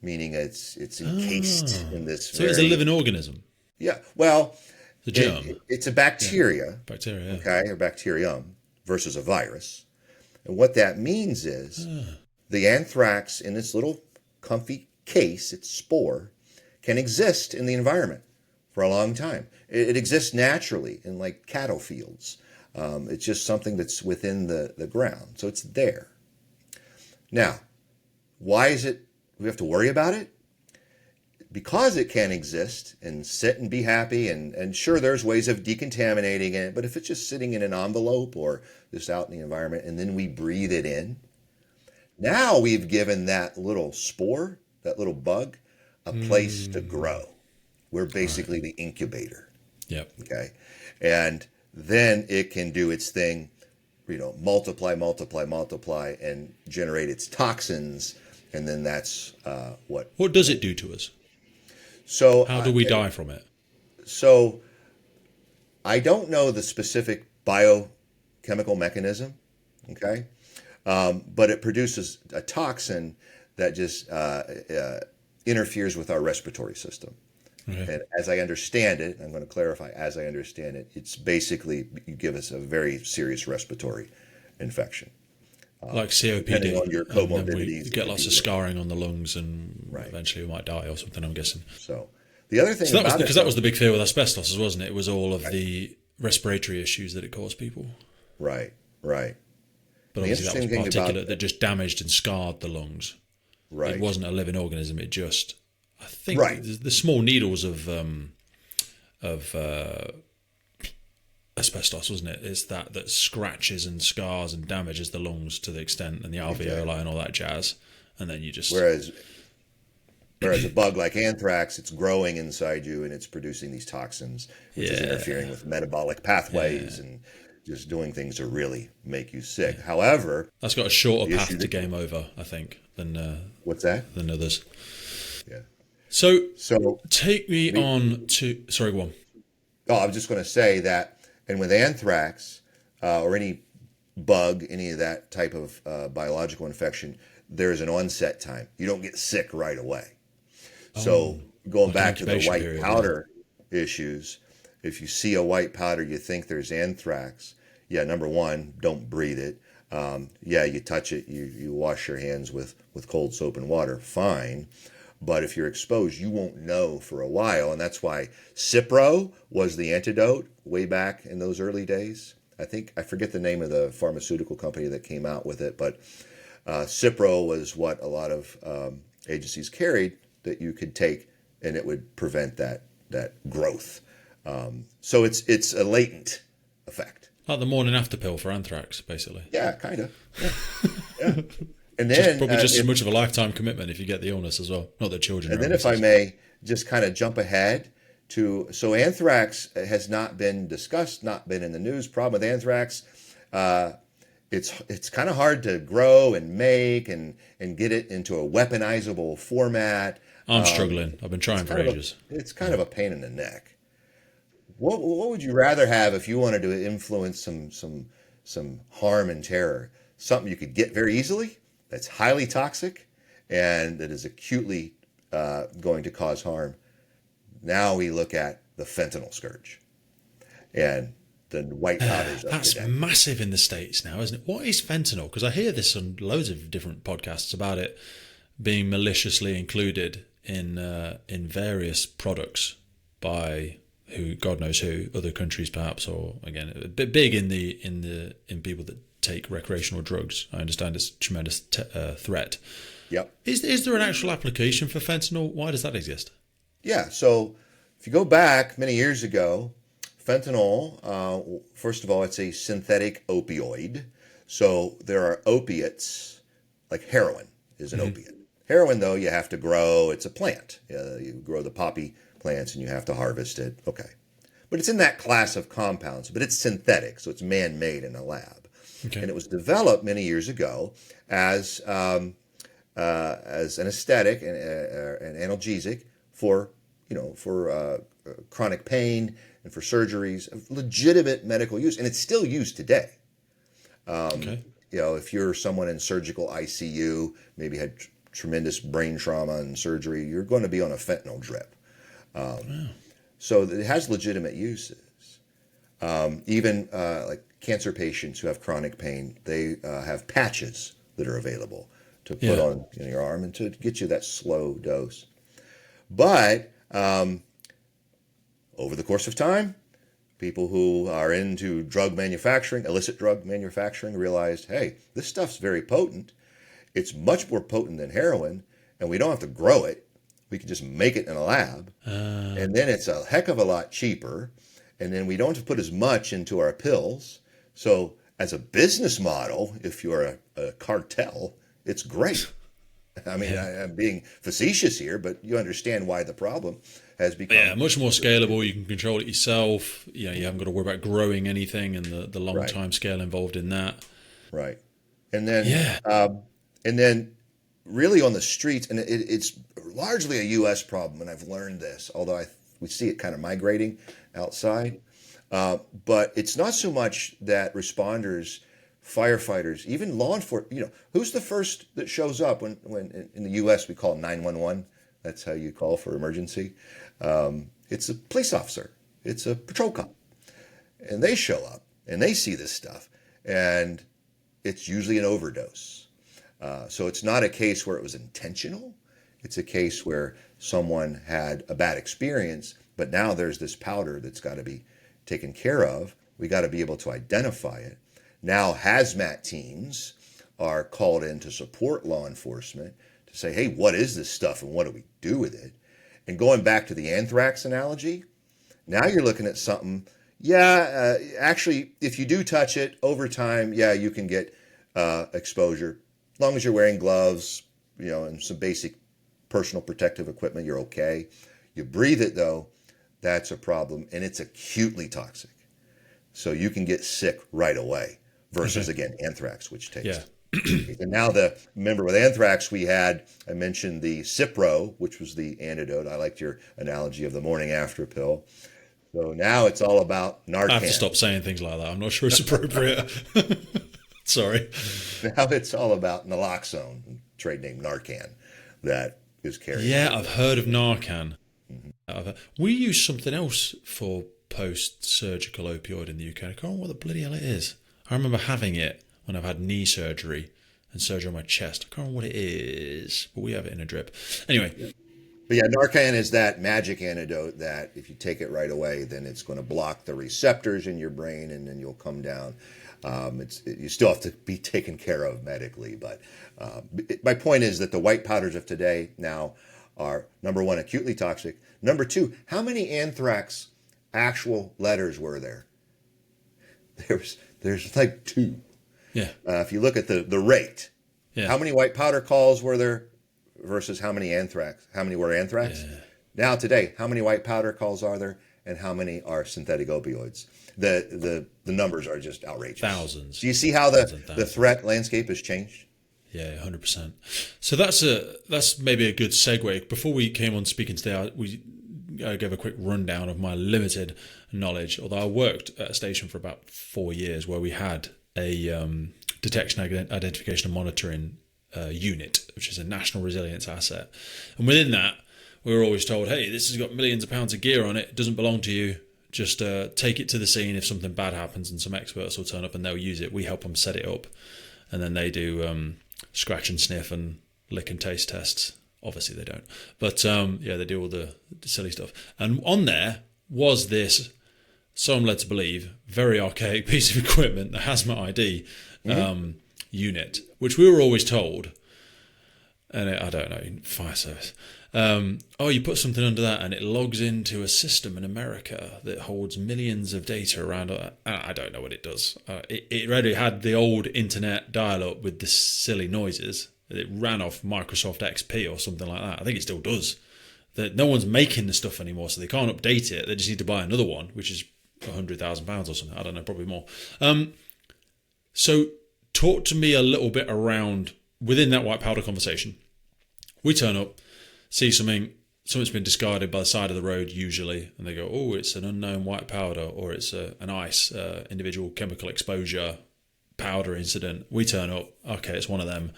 meaning it's encased in this. So it's a living organism. Yeah. Well, The germ. it's a bacteria. Yeah. Bacteria. Yeah. Okay, or bacterium versus a virus. And what that means is the anthrax in its little comfy case, its spore, can exist in the environment for a long time. It exists naturally in like cattle fields. It's just something that's within the ground. So it's there. Now, why is it we have to worry about it? Because it can exist and sit and be happy, and sure, there's ways of decontaminating it, but if it's just sitting in an envelope or just out in the environment and then we breathe it in, now we've given that little spore, that little bug, a place to grow. We're basically the incubator. Yep. Okay. And then it can do its thing, multiply, and generate its toxins. And then that's what. What does it do to us? So How do we die from it? So I don't know the specific biochemical mechanism, okay? But it produces a toxin that just interferes with our respiratory system. Okay. And as I understand it, I'm going to clarify, as I understand it, it's basically you give us a very serious respiratory infection. Like COPD. Depending on your comorbidities. We get lots of scarring on the lungs and eventually we might die or something, I'm guessing. So the other thing that was the big fear with asbestos, wasn't it? It was all of the respiratory issues that it caused people. Right. But obviously that was particulate that just damaged and scarred the lungs. Right. It wasn't a living organism. It just, I think, the small needles of asbestos, wasn't it? It's that scratches and scars and damages the lungs to the extent, and the alveoli and all that jazz. And then you just whereas a bug like anthrax, it's growing inside you and it's producing these toxins, which is interfering with metabolic pathways and just doing things to really make you sick. However, that's got a shorter path to game over, I think, than what's that? Than others. Yeah. So take me on to. Sorry, go on. Oh, I was just going to say that. And with anthrax or any bug, any of that type of biological infection, there's an onset time. You don't get sick right away. So going back to the white powder issues, if you see a white powder, you think there's anthrax. Yeah, number one, don't breathe it. Yeah, you touch it, you wash your hands with cold soap and water, fine. But if you're exposed, you won't know for a while. And that's why Cipro was the antidote way back in those early days. I forget the name of the pharmaceutical company that came out with it, but Cipro was what a lot of agencies carried that you could take, and it would prevent that growth. So it's a latent effect. Like the morning after pill for anthrax, basically. Yeah, kind of. Yeah. And then Probably just as much of a lifetime commitment if you get the illness as well. Not that children. And then, if I may, just kind of jump ahead to anthrax has not been discussed, not been in the news. Problem with anthrax, it's kind of hard to grow and make and get it into a weaponizable format. I'm struggling. I've been trying for ages. It's kind of a pain in the neck. What would you rather have if you wanted to influence some harm and terror? Something you could get very easily, that's highly toxic, and that is acutely going to cause harm. Now we look at the fentanyl scourge and the white powders. That's massive in the States now, isn't it? What is fentanyl? Because I hear this on loads of different podcasts about it being maliciously included in various products by who, God knows who, other countries perhaps, or again a bit big in people that take recreational drugs. I understand it's a tremendous threat. Yep. Is there an actual application for fentanyl? Why does that exist? Yeah. So if you go back many years ago, fentanyl, first of all, it's a synthetic opioid. So there are opiates, like heroin is an opiate. Heroin, though, you have to grow. It's a plant. You grow the poppy plants and you have to harvest it. Okay. But it's in that class of compounds, but it's synthetic, so it's man-made in a lab. Okay. And it was developed many years ago as an aesthetic and an analgesic for chronic pain and for surgeries, legitimate medical use, and it's still used today. Okay. If you're someone in surgical ICU, maybe had tremendous brain trauma and surgery, you're going to be on a fentanyl drip. So it has legitimate uses. Even like cancer patients who have chronic pain, they have patches that are available to put on your arm and to get you that slow dose. But over the course of time, people who are into drug manufacturing, illicit drug manufacturing, realized, hey, this stuff's very potent. It's much more potent than heroin, and we don't have to grow it. We can just make it in a lab, and then it's a heck of a lot cheaper, and then we don't have to put as much into our pills. So as a business model, if you're a cartel, it's great. I mean, I'm being facetious here, but you understand why the problem has become... much more scalable. You can control it yourself. You haven't got to worry about growing anything and the long time scale involved in that. Right. And then really on the streets, and it's largely a U.S. problem, and I've learned this, although we see it kind of migrating outside. But it's not so much that responders, firefighters, even law enforcement, who's the first that shows up when in the U.S. we call 911? That's how you call for emergency. It's a police officer. It's a patrol cop. And they show up, and they see this stuff, and it's usually an overdose. So it's not a case where it was intentional. It's a case where someone had a bad experience, but now there's this powder that's got to be taken care of. We got to be able to identify it. Now hazmat teams are called in to support law enforcement to say, hey, what is this stuff and what do we do with it? And going back to the anthrax analogy, now you're looking at something, actually, if you do touch it over time, you can get exposure. As long as you're wearing gloves, and some basic personal protective equipment, you're okay. You breathe it, though, that's a problem, and it's acutely toxic. So you can get sick right away versus, again, anthrax, which takes. Yeah. And now remember with anthrax, I mentioned the Cipro, which was the antidote. I liked your analogy of the morning after pill. So now it's all about Narcan. I have to stop saying things like that. I'm not sure it's appropriate. Sorry. Now it's all about naloxone, trade name Narcan, that is carried. Yeah, I've heard of Narcan. Mm-hmm. We use something else for post-surgical opioid in the UK. I can't remember what the bloody hell it is. I remember having it when I've had knee surgery and surgery on my chest. I can't remember what it is, but we have it in a drip. Anyway. But yeah, Narcan is that magic antidote that if you take it right away, then it's going to block the receptors in your brain and then you'll come down. You still have to be taken care of medically. But my point is that the white powders of today now are, number one, acutely toxic. Number two, how many anthrax actual letters were there? There's like 2. Yeah. If you look at the rate, how many white powder calls were there versus how many anthrax? How many were anthrax? Yeah. Now today, how many white powder calls are there, and how many are synthetic opioids? The numbers are just outrageous. Thousands. Do you see how the threat landscape has changed? Yeah, 100%. So that's maybe a good segue. Before we came on speaking today, I gave a quick rundown of my limited knowledge. Although I worked at a station for about 4 years where we had a detection, identification, and monitoring unit, which is a national resilience asset. And within that, we were always told, hey, this has got millions of pounds of gear on it. It doesn't belong to you. Just take it to the scene. If something bad happens, and some experts will turn up and they'll use it. We help them set it up. And then they do scratch and sniff and lick and taste tests. Obviously they don't. But they do all the silly stuff. And on there was this, so I'm led to believe, very archaic piece of equipment, the Hazmat ID unit, which we were always told, and I don't know, fire service, you put something under that and it logs into a system in America that holds millions of data around it. I don't know what it does. It already had the old internet dial-up with the silly noises. It ran off Microsoft XP or something like that. I think it still does. That no one's making the stuff anymore, so they can't update it. They just need to buy another one, which is £100,000 or something. I don't know, probably more. So talk to me a little bit around within that white powder conversation. We turn up, see something's been discarded by the side of the road usually, and they go, oh, it's an unknown white powder, or it's an ICE, individual chemical exposure powder incident. We turn up, okay, it's one of them.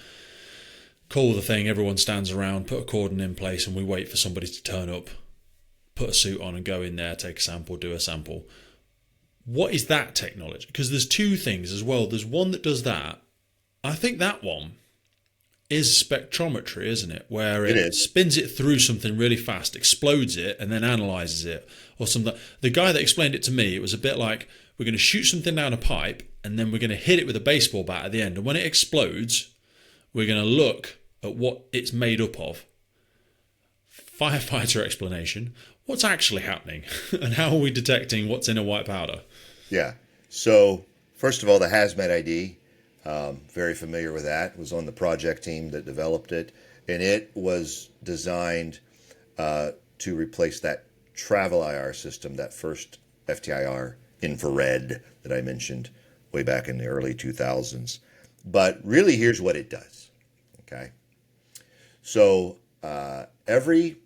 Call the thing, everyone stands around, put a cordon in place, and we wait for somebody to turn up, put a suit on and go in there, take a sample, do a sample. What is that technology? Because there's 2 things as well. There's one that does that. I think that one is spectrometry, isn't it? Where it spins it through something really fast, explodes it, and then analyzes it or something. The guy that explained it to me, it was a bit like, we're going to shoot something down a pipe and then we're going to hit it with a baseball bat at the end. And when it explodes, we're going to look at what it's made up of. Firefighter explanation. What's actually happening? And how are we detecting what's in a white powder? Yeah. So, first of all, the Hazmat ID, very familiar with that, was on the project team that developed it. And it was designed to replace that travel IR system, that first FTIR infrared that I mentioned way back in the early 2000s. But really, here's what it does. Okay. So, every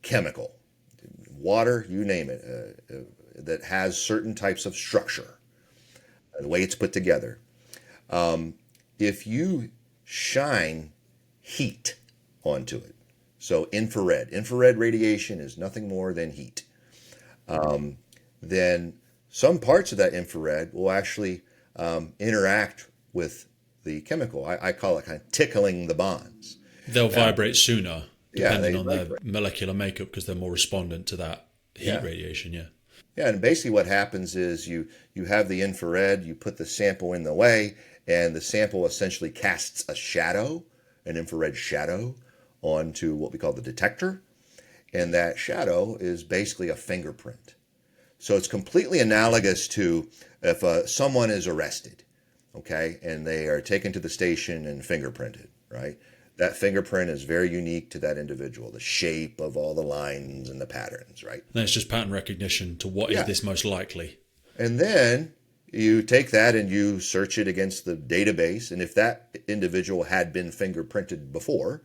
chemical, water, you name it, that has certain types of structure, the way it's put together, if you shine heat onto it, so infrared radiation is nothing more than heat, then some parts of that infrared will actually interact with the chemical. I call it kind of tickling the bonds. They'll vibrate sooner, depending on their molecular makeup, because they're more respondent to that heat radiation. Yeah, and basically what happens is you have the infrared, you put the sample in the way, and the sample essentially casts a shadow, an infrared shadow, onto what we call the detector, and that shadow is basically a fingerprint. So it's completely analogous to if someone is arrested, okay, and they are taken to the station and fingerprinted, right? That fingerprint is very unique to that individual, the shape of all the lines and the patterns, right? Then it's just pattern recognition to what is this most likely. And then you take that and you search it against the database, and if that individual had been fingerprinted before,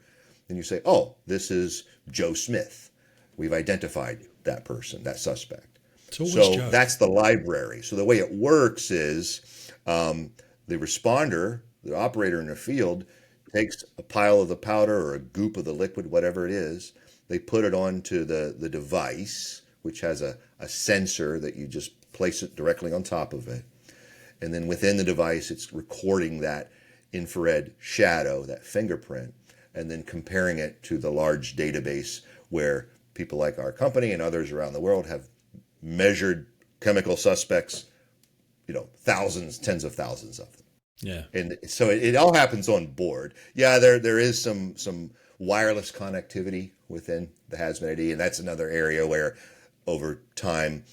then you say, oh, this is Joe Smith. We've identified that person, that suspect. So Joe. That's the library. So the way it works is the responder, the operator in the field, takes a pile of the powder or a goop of the liquid, whatever it is. They put it onto the device, which has a sensor that you just place it directly on top of it. And then within the device, it's recording that infrared shadow, that fingerprint, and then comparing it to the large database where people like our company and others around the world have measured chemical suspects, thousands, tens of thousands of them. Yeah. And so it all happens on board. Yeah, there is some wireless connectivity within the Hazmat ID, and that's another area where over time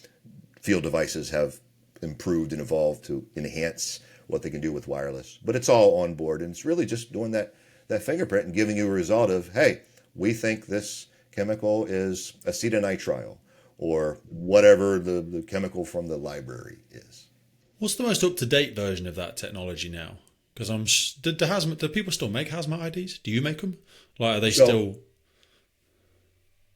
field devices have improved and evolved to enhance what they can do with wireless. But it's all on board, and it's really just doing that fingerprint and giving you a result of, hey, we think this chemical is acetonitrile or whatever the chemical from the library is. What's the most up-to-date version of that technology now? Because do people still make Hazmat IDs? Do you make them? Like, are they still?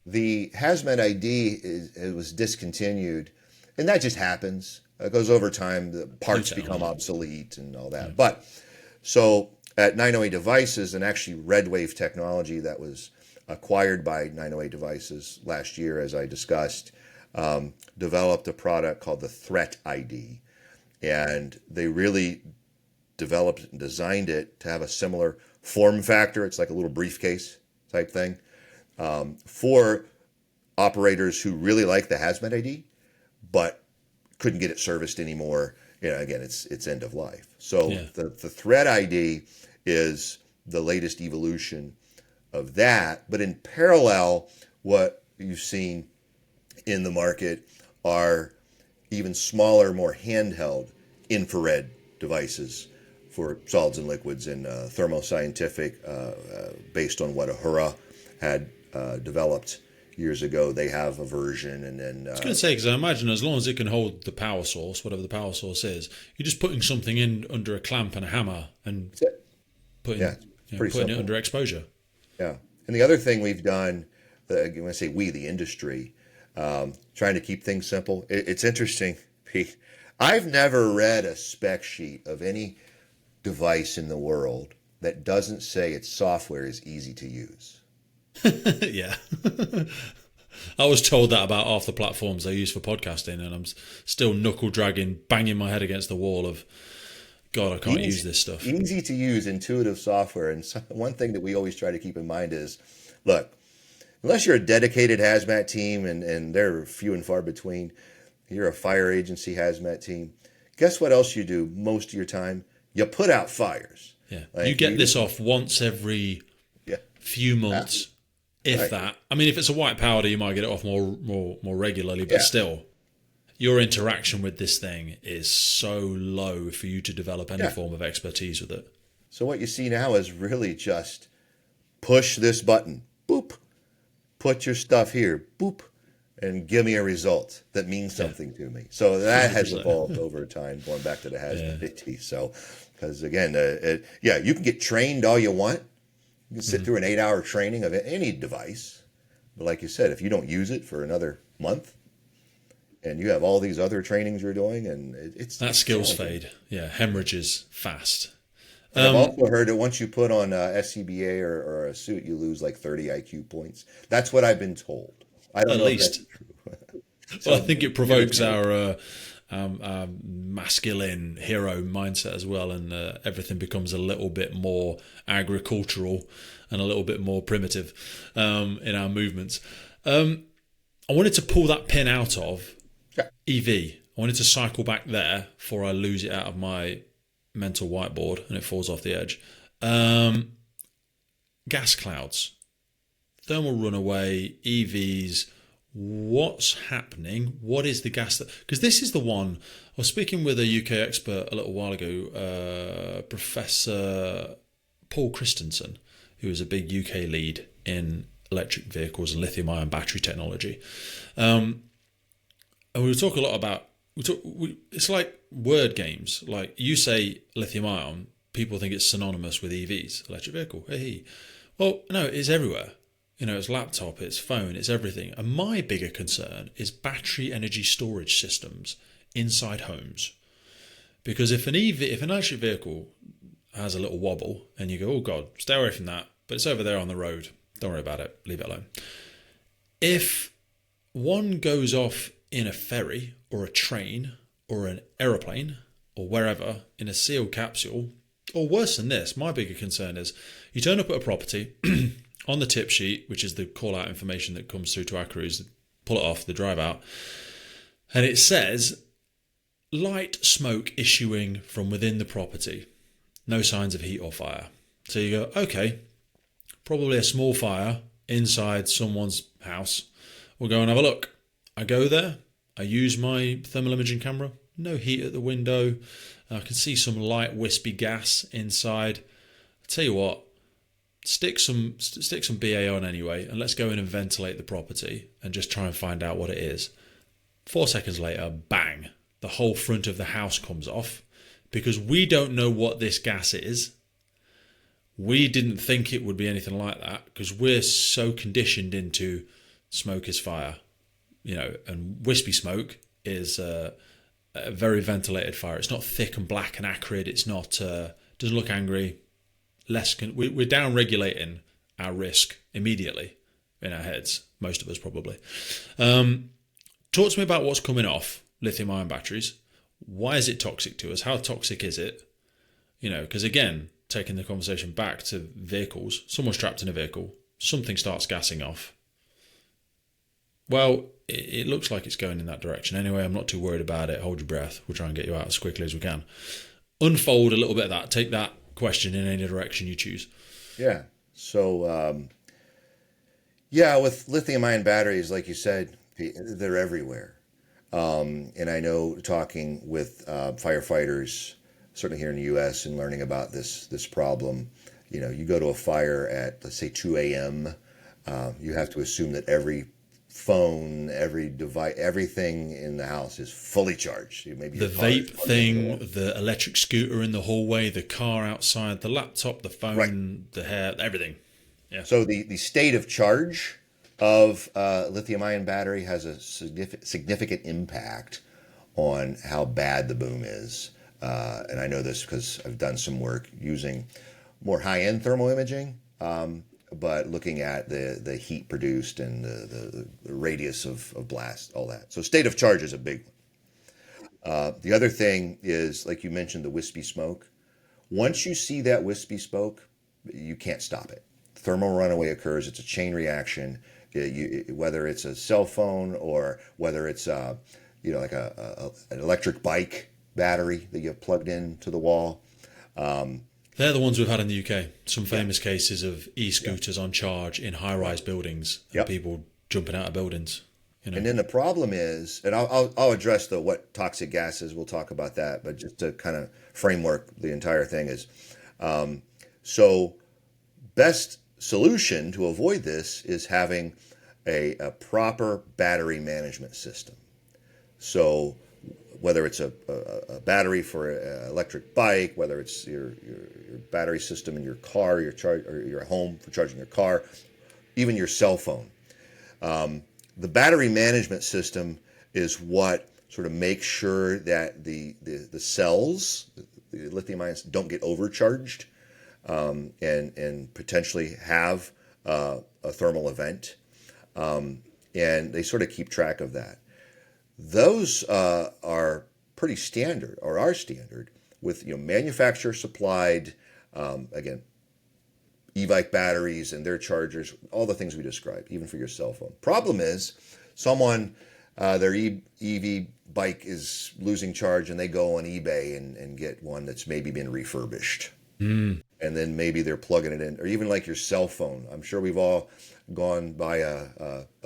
The Hazmat ID it was discontinued, and that just happens. It goes over time. The parts become obsolete and all that. Yeah. But so at 908 Devices, and actually Red Wave Technology that was acquired by 908 Devices last year, as I discussed, developed a product called the Threat ID. And they really developed and designed it to have a similar form factor. It's like a little briefcase type thing for operators who really like the Hazmat ID, but couldn't get it serviced anymore. Again, it's end of life. So the Threat ID is the latest evolution of that. But in parallel, what you've seen in the market are even smaller, more handheld infrared devices for solids and liquids, and Thermoscientific, based on what Ahura had developed years ago. They have a version, and then I was going to say, because I imagine as long as it can hold the power source, whatever the power source is, you're just putting something in under a clamp and a hammer and putting it under exposure. Yeah, and the other thing we've done, when I say we, the industry, trying to keep things simple. It's interesting, Pete. I've never read a spec sheet of any device in the world that doesn't say its software is easy to use. Yeah. I was told that about half the platforms I use for podcasting, and I'm still knuckle dragging, banging my head against the wall of, God, I can't use this stuff. Easy to use, intuitive software. And one thing that we always try to keep in mind is, look, unless you're a dedicated hazmat team, and they're few and far between, you're a fire agency hazmat team, guess what else you do most of your time? You put out fires. Yeah. Like you get this off once every few months, if that. I mean, if it's a white powder, you might get it off more regularly, but still, your interaction with this thing is so low for you to develop any form of expertise with it. So what you see now is really just push this button, boop, put your stuff here, boop, and give me a result that means something to me. So that has evolved over time, going back to the Hazmat. So, because again, you can get trained all you want. You can sit through an 8-hour training of any device. But like you said, if you don't use it for another month, and you have all these other trainings you're doing, and it's skills fade. Yeah, hemorrhages fast. I've also heard that once you put on SCBA or a suit, you lose like 30 IQ points. That's what I've been told. I don't know if that's true. Well, I think it provokes our masculine hero mindset as well, and everything becomes a little bit more agricultural and a little bit more primitive in our movements. I wanted to pull that pin out of EV. I wanted to cycle back there before I lose it out of my mental whiteboard and it falls off the edge. Gas clouds, thermal runaway, EVs. What's happening? What is the gas? Because this is the one. I was speaking with a UK expert a little while ago, Professor Paul Christensen, who is a big UK lead in electric vehicles and lithium-ion battery technology. And we talk a lot about. It's like word games. Like you say lithium-ion, people think it's synonymous with EVs, electric vehicle. Hey, well, no, it's everywhere. It's laptop, it's phone, it's everything. And my bigger concern is battery energy storage systems inside homes. Because if an electric vehicle has a little wobble and you go, oh God, stay away from that, but it's over there on the road, don't worry about it, leave it alone. If one goes off in a ferry or a train or an aeroplane or wherever in a sealed capsule, or worse than this, my bigger concern is you turn up at a property on the tip sheet, which is the call out information that comes through to our crews, pull it off, the drive out, and it says light smoke issuing from within the property, no signs of heat or fire. So you go, okay, probably a small fire inside someone's house. We'll go and have a look. I go there, I use my thermal imaging camera, no heat at the window, I can see some light wispy gas inside. I tell you what, stick some BA on anyway, and let's go in and ventilate the property and just try and find out what it is. 4 seconds later, bang, the whole front of the house comes off because we don't know what this gas is. We didn't think it would be anything like that because we're so conditioned into smoke is fire, and wispy smoke is a very ventilated fire. It's not thick and black and acrid. It's not doesn't look angry. We're down regulating our risk immediately in our heads. Most of us probably. Talk to me about what's coming off lithium-ion batteries. Why is it toxic to us? How toxic is it? Because again, taking the conversation back to vehicles, someone's trapped in a vehicle, something starts gassing off. Well, it looks like it's going in that direction. Anyway, I'm not too worried about it. Hold your breath. We'll try and get you out as quickly as we can. Unfold a little bit of that. Take that question in any direction you choose. Yeah. So, with lithium-ion batteries, like you said, they're everywhere. And I know talking with firefighters, certainly here in the U.S., and learning about this problem, you go to a fire at, let's say, 2 a.m., you have to assume that every phone, every device, everything in the house is fully charged. Maybe the vape thing, the electric scooter in the hallway, the car outside, the laptop, the phone, right, the hair, everything. Yeah. So the state of charge of lithium-ion battery has a significant impact on how bad the boom is. And I know this because I've done some work using more high-end thermal imaging, but looking at the heat produced and the radius of blast, all that. So state of charge is a big one. The other thing is, like you mentioned, the wispy smoke. Once you see that wispy smoke, you can't stop it. Thermal runaway occurs. It's a chain reaction. Whether it's a cell phone or whether it's like an electric bike battery that you have plugged into the wall. They're the ones we've had in the UK. Some famous cases of e-scooters on charge in high-rise buildings and people jumping out of buildings. And then the problem is, and I'll address what toxic gas is. We'll talk about that, but just to kind of framework the entire thing is, so best solution to avoid this is having a proper battery management system. So whether it's a battery for an electric bike, whether it's your battery system in your car, or your home for charging your car, even your cell phone. The battery management system is what sort of makes sure that the cells, the lithium ions, don't get overcharged and potentially have a thermal event. And they sort of keep track of that. Those are pretty standard, or are standard, with manufacturer supplied, again, e-bike batteries and their chargers, all the things we described, even for your cell phone. Problem is, someone, their EV bike is losing charge and they go on eBay and get one that's maybe been refurbished. And then maybe they're plugging it in, or even like your cell phone. I'm sure we've all gone by a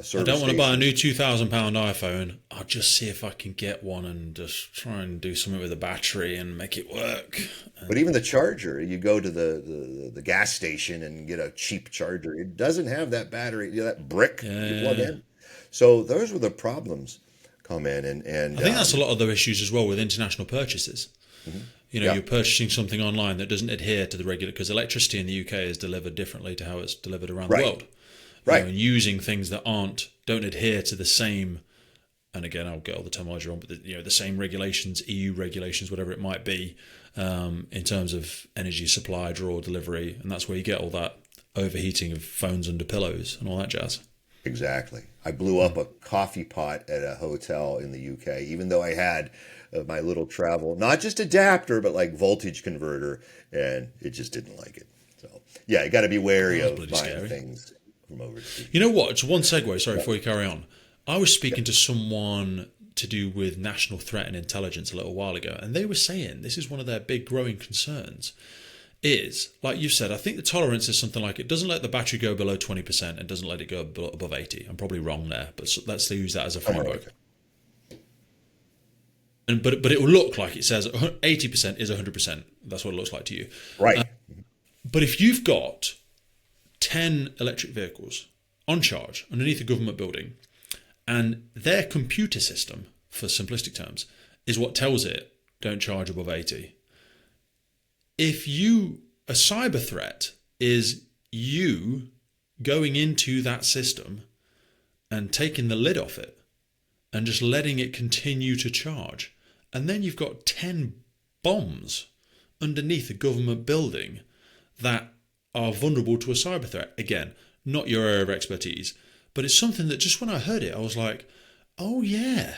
service I don't want to station. buy a new £2,000 iPhone. I'll just see if I can get one and just try and do something with the battery and make it work. But even the charger, you go to the gas station and get a cheap charger. It doesn't have that battery, that brick you plug in. So those were the problems come in. And I think that's a lot of the issues as well with international purchases. Mm-hmm. You're purchasing something online that doesn't adhere to the regular, because electricity in the UK is delivered differently to how it's delivered around the world. Right. And using things that don't adhere to the same, and again, I'll get all the terminology wrong, but the same regulations, EU regulations, whatever it might be, in terms of energy supply, draw, delivery, and that's where you get all that overheating of phones under pillows and all that jazz. Exactly. I blew up a coffee pot at a hotel in the UK, even though I had my little travel, not just adapter, but like voltage converter, and it just didn't like it. So, yeah, you got to be wary That's of bloody buying scary. things from overseas. You know what? It's one segue. Sorry, Yeah. before you carry on. I was Yeah. speaking to someone to do with national threat and intelligence a little while ago, and they were saying this is one of their big growing concerns. Is like you said, I think the tolerance is something like it doesn't let the battery go below 20% and doesn't let it go above 80. I'm probably wrong there, but let's use that as a Somewhere like framework. that. And but it will look like it says 80% is 100%. That's what it looks like to you. Right. But if you've got 10 electric vehicles on charge underneath a government building, and their computer system, for simplistic terms, is what tells it don't charge above 80. If you, a cyber threat is you going into that system and taking the lid off it and just letting it continue to charge. And then you've got 10 bombs underneath a government building that are vulnerable to a cyber threat. Again, not your area of expertise, but it's something that just when I heard it, I was like, oh yeah,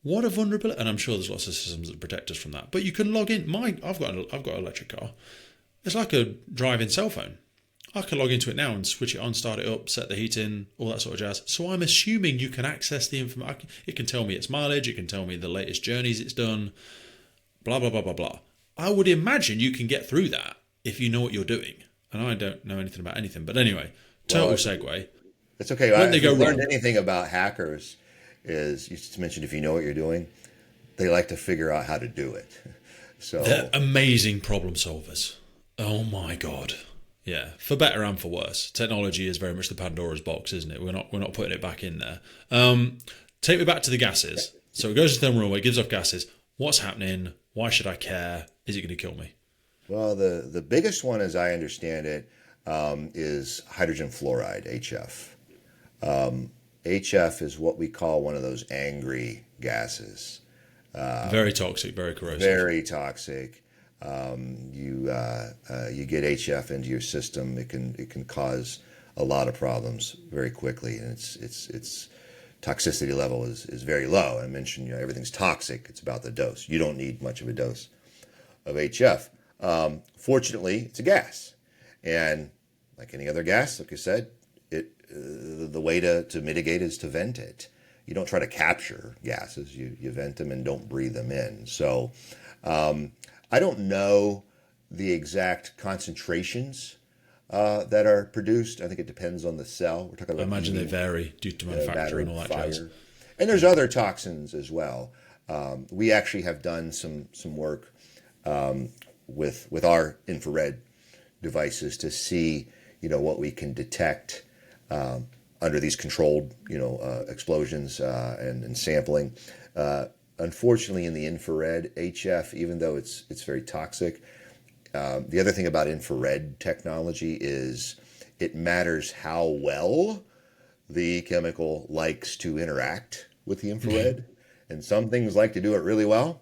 what a vulnerability. And I'm sure there's lots of systems that protect us from that. But you can log in. I've got an electric car. It's like a drive-in cell phone. I can log into it now and switch it on, start it up, set the heat in, all that sort of jazz. So I'm assuming you can access the information. It can tell me its mileage. It can tell me the latest journeys it's done. Blah, blah, blah, blah, blah. I would imagine you can get through that if you know what you're doing. And I don't know anything about anything. But anyway, Well, total segue. it's okay. When they If we go learned wrong, anything about hackers, is you just mentioned if you know what you're doing, they like to figure out how to do it. they're So, amazing problem solvers. Oh my God. Yeah, for better and for worse. Technology is very much the Pandora's box, isn't it? We're not putting it back in there. Take me back to the gases. So it goes to thermal runaway, gives off gases. What's happening? Why should I care? Is it going to kill me? well, the biggest one, as I understand it, is hydrogen fluoride, HF. HF is what we call one of those angry gases. Very toxic, very corrosive. Very toxic. You get HF into your system, it can cause a lot of problems very quickly, and its toxicity level is very low. I mentioned everything's toxic. It's about the dose. You don't need much of a dose of HF. Fortunately, it's a gas, and like any other gas, like I said, the way to mitigate is to vent it. You don't try to capture gases. You vent them and don't breathe them in. So I don't know the exact concentrations that are produced. I think it depends on the cell. We're talking I about imagine they heating, vary due to manufacture and matter, all that jazz. fire, and there's other toxins as well. We actually have done some work with our infrared devices to see what we can detect under these controlled explosions and sampling. Unfortunately, in the infrared HF, even though it's very toxic, the other thing about infrared technology is it matters how well the chemical likes to interact with the infrared. And some things like to do it really well,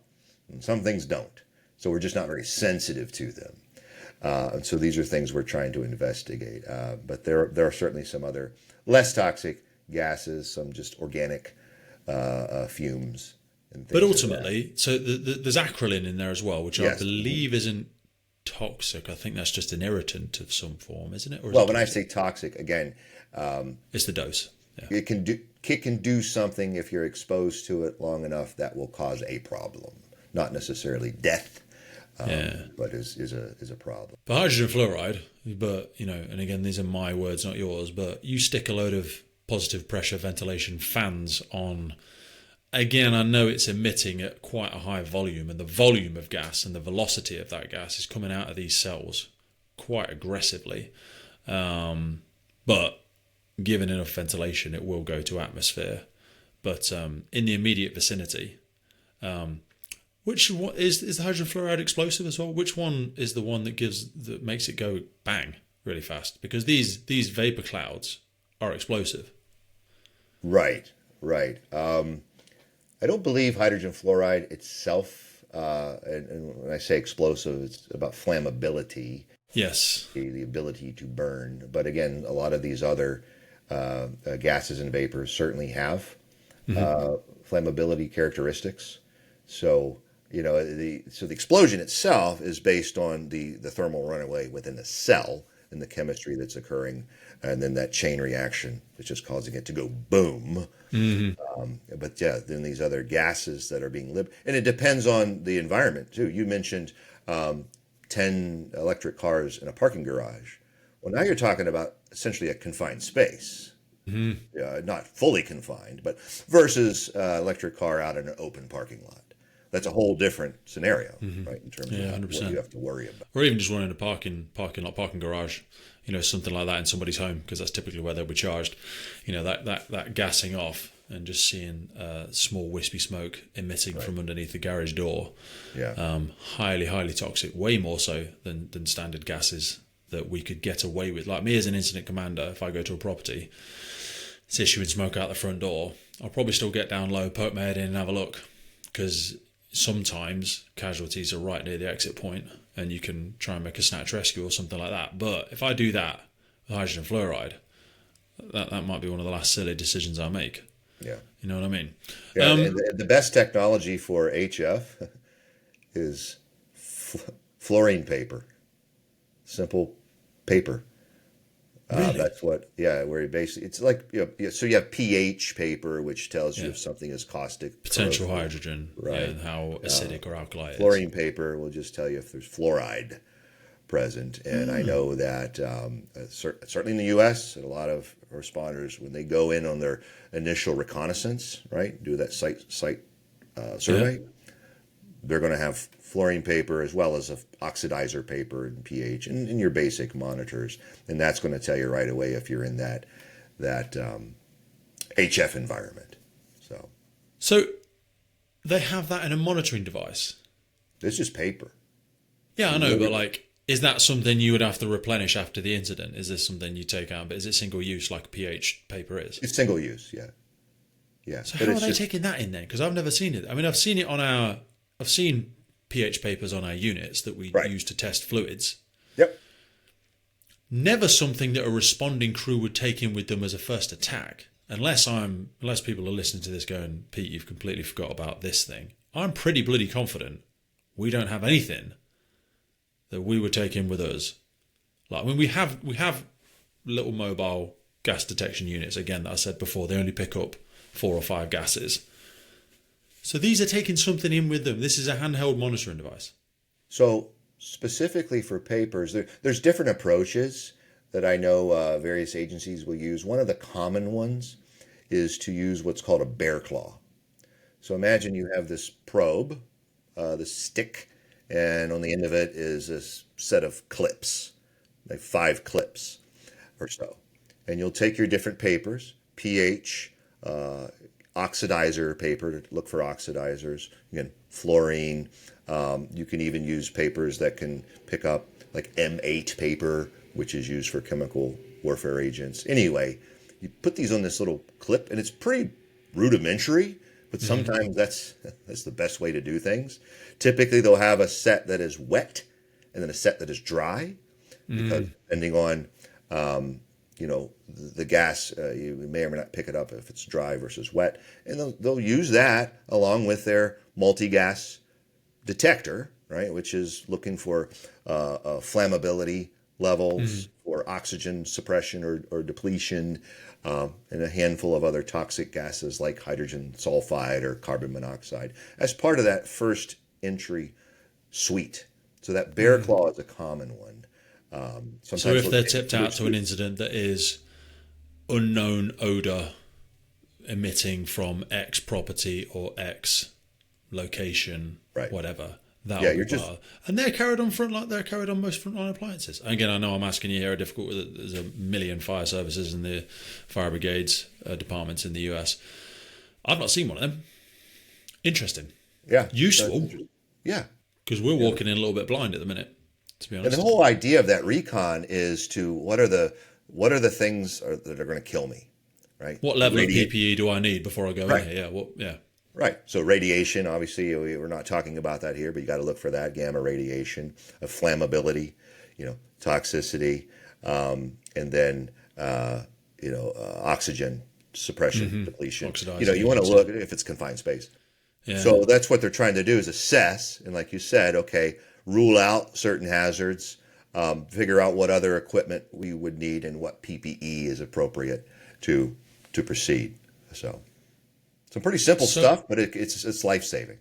and some things don't. So we're just not very sensitive to them. And so these are things we're trying to investigate. But there are certainly some other less toxic gases, some just organic fumes and But things like that. ultimately, so there's acrolein in there as well, which I Yes. believe isn't toxic. I think that's just an irritant of some form, isn't it? Or is Well, it when I toxic? say toxic, again, It's the dose. Yeah. it can do something if you're exposed to it long enough that will cause a problem, not necessarily death, Yeah. but is a problem. But hydrogen fluoride, and again, these are my words, not yours, but you stick a load of positive pressure ventilation fans on. Again, I know it's emitting at quite a high volume, and the volume of gas and the velocity of that gas is coming out of these cells quite aggressively. But given enough ventilation, it will go to atmosphere. But in the immediate vicinity, what is the hydrogen fluoride explosive as well? Which one is the one that makes it go bang really fast? Because these vapor clouds are explosive. Right, right. I don't believe hydrogen fluoride itself, and when I say explosive, it's about flammability, Yes. the ability to burn. But again, a lot of these other gases and vapors certainly have flammability characteristics. So, the explosion itself is based on the thermal runaway within the cell and the chemistry that's occurring, and then that chain reaction that's just causing it to go boom. But yeah, then these other gases that are being and it depends on the environment too. You mentioned 10 electric cars in a parking garage. Well, now you're talking about essentially a confined space. Not fully confined, but versus electric car out in an open parking lot. That's a whole different scenario, right? In terms of 100%. what you have to worry about. Or even just one in a parking lot, parking garage, something like that in somebody's home, because that's typically where they'll be charged. That gassing off and just seeing small wispy smoke emitting from underneath the garage door. Yeah. Highly, highly toxic, way more so than standard gases that we could get away with. Like me as an incident commander, if I go to a property, it's issuing smoke out the front door, I'll probably still get down low, poke my head in and have a look, because sometimes casualties are right near the exit point and you can try and make a snatch rescue or something like that. But if I do that with hydrogen fluoride, that might be one of the last silly decisions I make. Yeah. You know what I mean? Yeah, and the best technology for HF is fluorine paper. Simple paper. Really? That's what, where you basically, it's like, so you have pH paper, which tells you if something is caustic. Potential corrosive, hydrogen, right? and how acidic or alkali it is. Fluorine paper will just tell you if there's fluoride present. And I know that certainly in the U.S., a lot of responders, when they go in on their initial reconnaissance, right, do that site survey, they're going to have fluorine paper as well as a oxidizer paper and pH and your basic monitors, and that's going to tell you right away if you're in that HF environment. So they have that in a monitoring device. It's just paper. Yeah, I know, but is that something you would have to replenish after the incident? Is this something you take out? But is it single use like pH paper is? It's single use, yeah. So how are they taking that in then? Because I've never seen it. I mean, I've seen pH papers on our units that we use to test fluids. Yep. Never something that a responding crew would take in with them as a first attack. Unless people are listening to this going, Pete, you've completely forgot about this thing. I'm pretty bloody confident we don't have anything that we would take in with us. We have little mobile gas detection units, again, that I said before, they only pick up 4 or 5 gases. So these are taking something in with them. This is a handheld monitoring device. So specifically for papers, there's different approaches that I know various agencies will use. One of the common ones is to use what's called a bear claw. So imagine you have this probe, this stick, and on the end of it is this set of clips, like 5 clips or so. And you'll take your different papers, pH, oxidizer paper to look for oxidizers, again, fluorine. You can even use papers that can pick up like M8 paper, which is used for chemical warfare agents. Anyway, you put these on this little clip, and it's pretty rudimentary, but sometimes that's the best way to do things. Typically, they'll have a set that is wet and then a set that is dry, because depending on the gas, you may or may not pick it up if it's dry versus wet, and they'll use that along with their multi-gas detector, right, which is looking for flammability levels, or oxygen suppression or depletion, and a handful of other toxic gases like hydrogen sulfide or carbon monoxide as part of that first entry suite. So that bear claw is a common one. So if they're tipped out to an incident that is unknown odor emitting from X property or X location, whatever, and they're carried on most frontline appliances. Again, I know I'm asking you here a difficult. There's a million fire services and the fire brigades departments in the US. I've not seen one of them. Interesting. Yeah. Useful. Yeah. Because we're walking in a little bit blind at the minute, to be honest. And the whole idea of that recon is to what are the things that are going to kill me, right? What level of PPE do I need before I go in here? Yeah. Right. So radiation, obviously, we're not talking about that here, but you got to look for that gamma radiation, of flammability, toxicity, and then oxygen suppression, depletion. Oxidizing You want to agents, look if it's confined space. yeah. So that's what they're trying to do is assess, and like you said, okay, rule out certain hazards, figure out what other equipment we would need and what PPE is appropriate to proceed. So some pretty simple stuff, but it's life saving.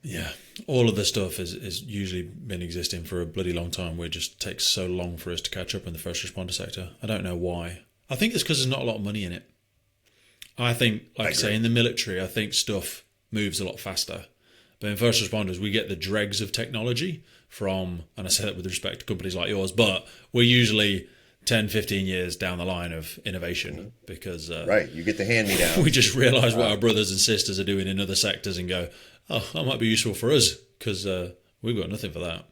Yeah, all of the stuff is usually been existing for a bloody long time. Where it just takes so long for us to catch up in the first responder sector. I don't know why. I think it's because there's not a lot of money in it. I think, like I say, in the military, I think stuff moves a lot faster. But in first responders, we get the dregs of technology from, and I say that with respect to companies like yours, but we're usually 10, 15 years down the line of innovation because right, you get the hand-me-downs. We just realise what our brothers and sisters are doing in other sectors and go, oh, that might be useful for us because we've got nothing for that.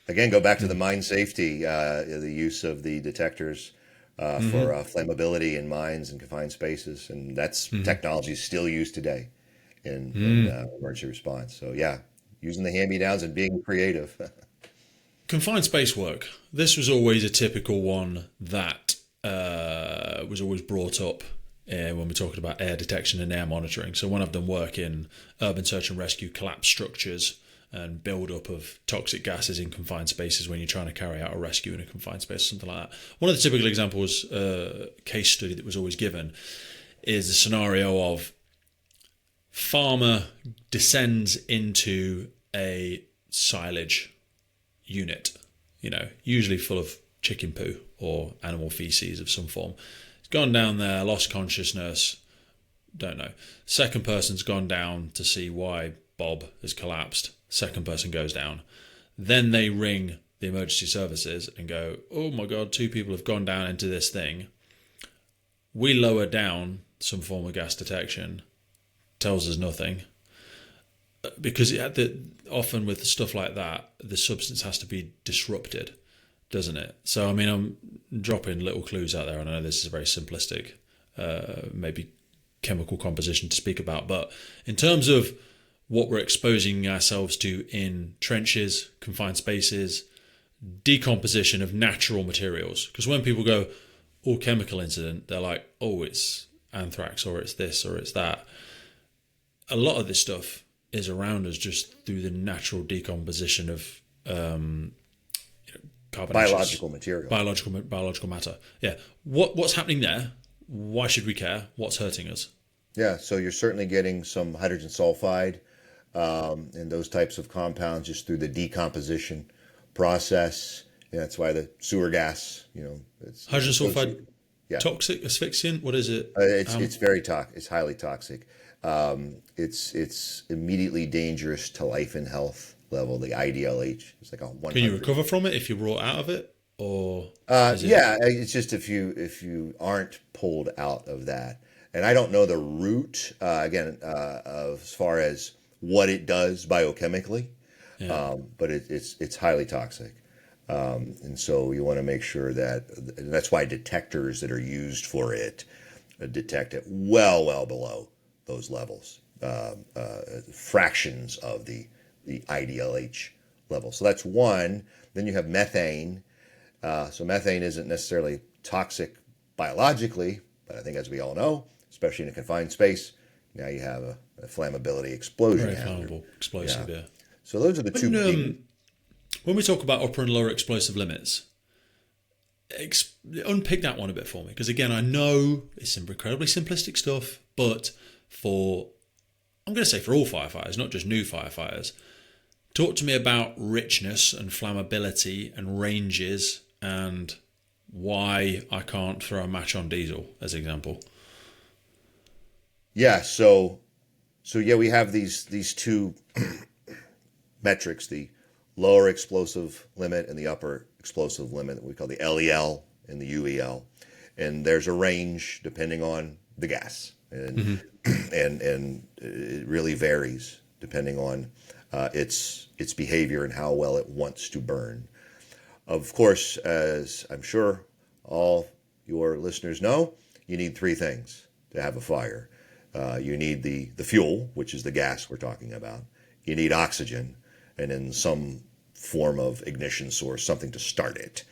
Again, go back to the mine safety, the use of the detectors for flammability in mines and confined spaces, and that's technology still used today in emergency response. So yeah, using the hand-me-downs and being creative. Confined space work. This was always a typical one that was always brought up when we're talking about air detection and air monitoring. So when I've done work in urban search and rescue, collapsed structures and build-up of toxic gases in confined spaces when you're trying to carry out a rescue in a confined space, something like that. One of the typical examples, case study that was always given, is the scenario of farmer descends into a silage unit, usually full of chicken poo or animal feces of some form. He's gone down there, lost consciousness, don't know. Second person's gone down to see why Bob has collapsed. Second person goes down. Then they ring the emergency services and go, oh my God, 2 people have gone down into this thing. We lower down some form of gas detection. Tells us nothing. Because often with stuff like that, the substance has to be disrupted, doesn't it? So, I mean, I'm dropping little clues out there, and I know this is a very simplistic, maybe chemical composition to speak about, but in terms of what we're exposing ourselves to in trenches, confined spaces, decomposition of natural materials. Because when people go, oh, chemical incident, they're like, oh, it's anthrax, or it's this, or it's that. A lot of this stuff is around us just through the natural decomposition of biological material, biological matter. Yeah, what's happening there? Why should we care? What's hurting us? Yeah, so you're certainly getting some hydrogen sulfide and those types of compounds just through the decomposition process. Yeah, that's why the sewer gas, it's hydrogen sulfide, toxic, asphyxiant. What is it? It's very toxic. It's highly toxic. It's immediately dangerous to life and health level. The IDLH is like a 100. Can you recover from it if you're brought out of it, or? It's just if you aren't pulled out of that. And I don't know the root as far as what it does biochemically, but it's highly toxic. And so you want to make sure that's why detectors that are used for it detect it well below those levels, fractions of the IDLH level. So that's one. Then you have methane. So methane isn't necessarily toxic biologically, but I think as we all know, especially in a confined space, now you have a flammability explosion. Very flammable, explosive, yeah. So those are the two big... When we talk about upper and lower explosive limits, unpick that one a bit for me. Because again, I know it's some incredibly simplistic stuff, but I'm going to say for all firefighters, not just new firefighters, talk to me about richness and flammability and ranges and why I can't throw a match on diesel, as an example. Yeah, so we have these two metrics, the lower explosive limit and the upper explosive limit that we call the LEL and the UEL. And there's a range depending on the gas. And and it really varies depending on its behavior and how well it wants to burn. Of course, as I'm sure all your listeners know, you need 3 things to have a fire. You need the fuel, which is the gas we're talking about. You need oxygen, and then some form of ignition source, something to start it.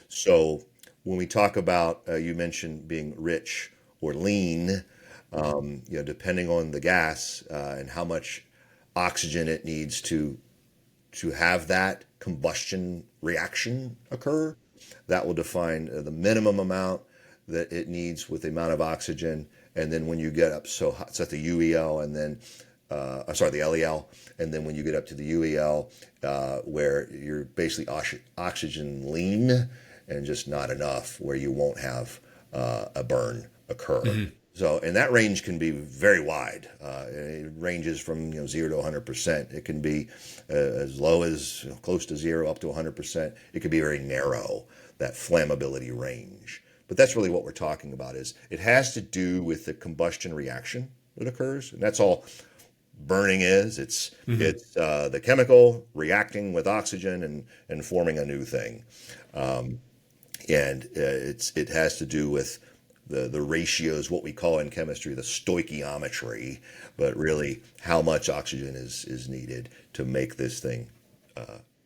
So when we talk about, you mentioned being rich or lean, depending on the gas and how much oxygen it needs to have that combustion reaction occur, that will define the minimum amount that it needs with the amount of oxygen. And then when you get up so hot, it's at the UEL, and then the LEL, and then when you get up to the UEL, where you're basically oxygen lean and just not enough, where you won't have a burn occur. Mm-hmm. So, and that range can be very wide. It ranges from 0 to 100%. It can be as low as close to 0 up to 100%. It could be very narrow, that flammability range. But that's really what we're talking about. Is it has to do with the combustion reaction that occurs, and that's all burning is. It's the chemical reacting with oxygen and forming a new thing, and it has to do with the ratios, what we call in chemistry the stoichiometry, but really how much oxygen is needed to make this thing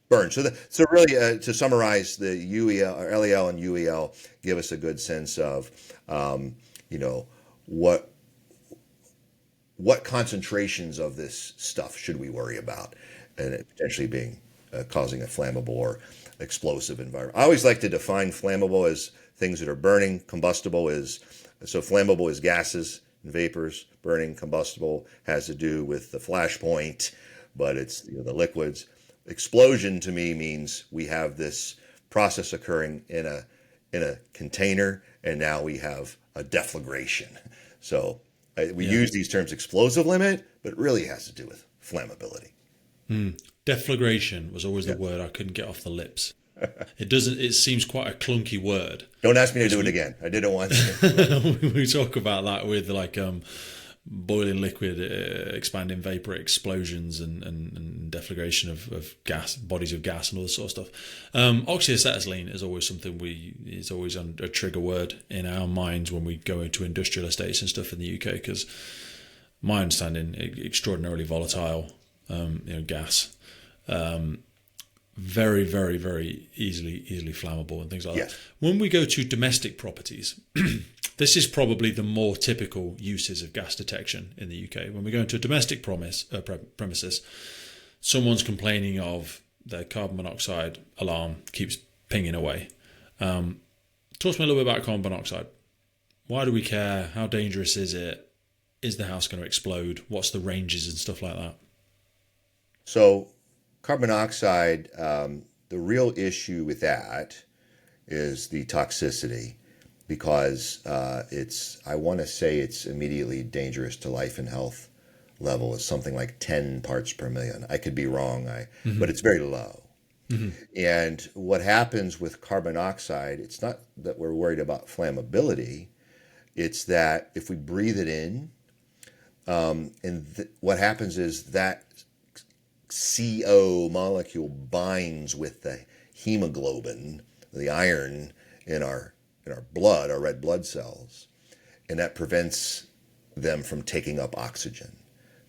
burn. So really, to summarize, the UEL or LEL and UEL give us a good sense of what concentrations of this stuff should we worry about, and it potentially being causing a flammable or explosive environment. I always like to define flammable as things that are burning. Combustible is, so flammable is gases and vapors. Burning, combustible has to do with the flash point, but it's the liquids. Explosion to me means we have this process occurring in a container, and now we have a deflagration. So we use these terms explosive limit, but it really has to do with flammability. Deflagration was always the word I couldn't get off the lips. It seems quite a clunky word. Don't ask me to do it again. I did it once. We talk about that with boiling liquid, expanding vapor explosions and deflagration of gas, bodies of gas and all this sort of stuff. Oxyacetylene is always something is always a trigger word in our minds when we go into industrial estates and stuff in the UK, because my understanding, extraordinarily volatile gas. Very, very, very easily flammable and things like that. When we go to domestic properties, this is probably the more typical uses of gas detection in the UK. When we go into a domestic premises, someone's complaining of their carbon monoxide alarm keeps pinging away. Talk to me a little bit about carbon monoxide. Why do we care? How dangerous is it? Is the house going to explode? What's the ranges and stuff like that? So carbon monoxide, the real issue with that is the toxicity, because I want to say it's immediately dangerous to life and health level is something like 10 parts per million. I could be wrong, but it's very low. Mm-hmm. And what happens with carbon monoxide, it's not that we're worried about flammability, it's that if we breathe it in, what happens is that CO molecule binds with the hemoglobin, the iron in our blood, our red blood cells, and that prevents them from taking up oxygen.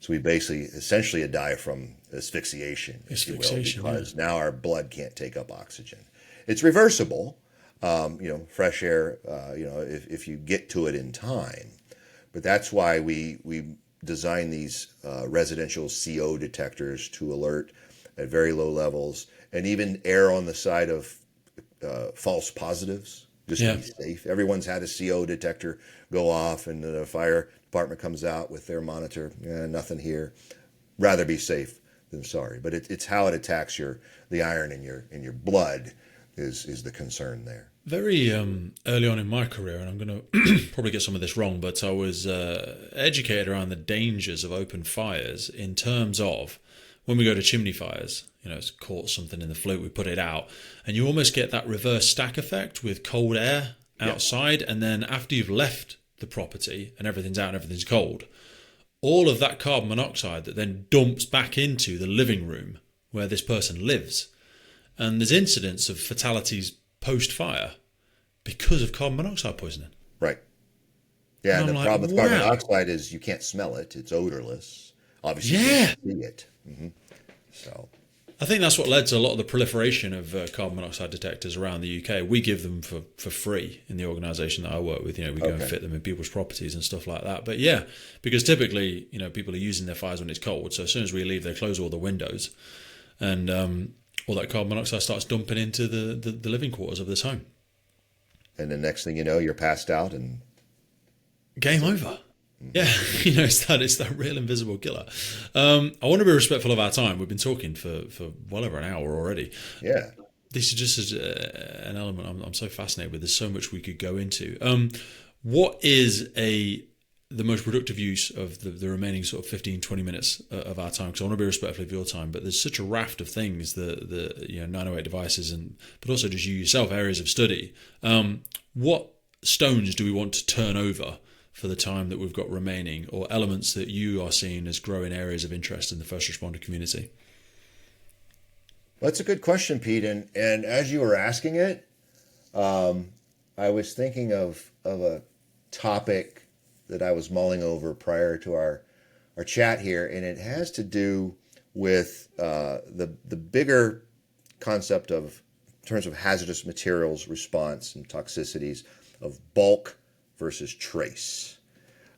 So we essentially die from asphyxiation, if you will, because now our blood can't take up oxygen. It's reversible, fresh air, if you get to it in time. But that's why we design these residential CO detectors to alert at very low levels, and even err on the side of false positives, just to be safe. Everyone's had a CO detector go off, and the fire department comes out with their monitor. Nothing here. Rather be safe than sorry. But it's how it attacks the iron in your blood is the concern there. Very early on in my career, and I'm going to probably get some of this wrong, but I was educated around the dangers of open fires in terms of when we go to chimney fires, it's caught something in the flue, we put it out, and you almost get that reverse stack effect with cold air outside, and then after you've left the property and everything's out and everything's cold, all of that carbon monoxide that then dumps back into the living room where this person lives. And there's incidents of fatalities post-fire because of carbon monoxide poisoning. Right. Yeah, and the problem with carbon monoxide is you can't smell it. It's odorless. Obviously, you can't see it. Mm-hmm. So, I think that's what led to a lot of the proliferation of carbon monoxide detectors around the UK. We give them for free in the organisation that I work with. We go and fit them in people's properties and stuff like that. But yeah, because typically, people are using their fires when it's cold. So as soon as we leave, they close all the windows, and all that carbon monoxide starts dumping into the living quarters of this home. And the next thing you know, you're passed out and game over. Yeah, it's that real invisible killer. I want to be respectful of our time. We've been talking for well over an hour already. Yeah. This is just an element I'm so fascinated with. There's so much we could go into. What is the most productive use of the remaining sort of 15, 20 minutes of our time? Because I want to be respectful of your time, but there's such a raft of things, the 908 devices, but also just you yourself, areas of study. What stones do we want to turn over for the time that we've got remaining, or elements that you are seeing as growing areas of interest in the first responder community? Well, that's a good question, Pete. And as you were asking it, I was thinking of a topic that I was mulling over prior to our chat here, and it has to do with the bigger concept of, in terms of hazardous materials response and toxicities, of bulk versus trace.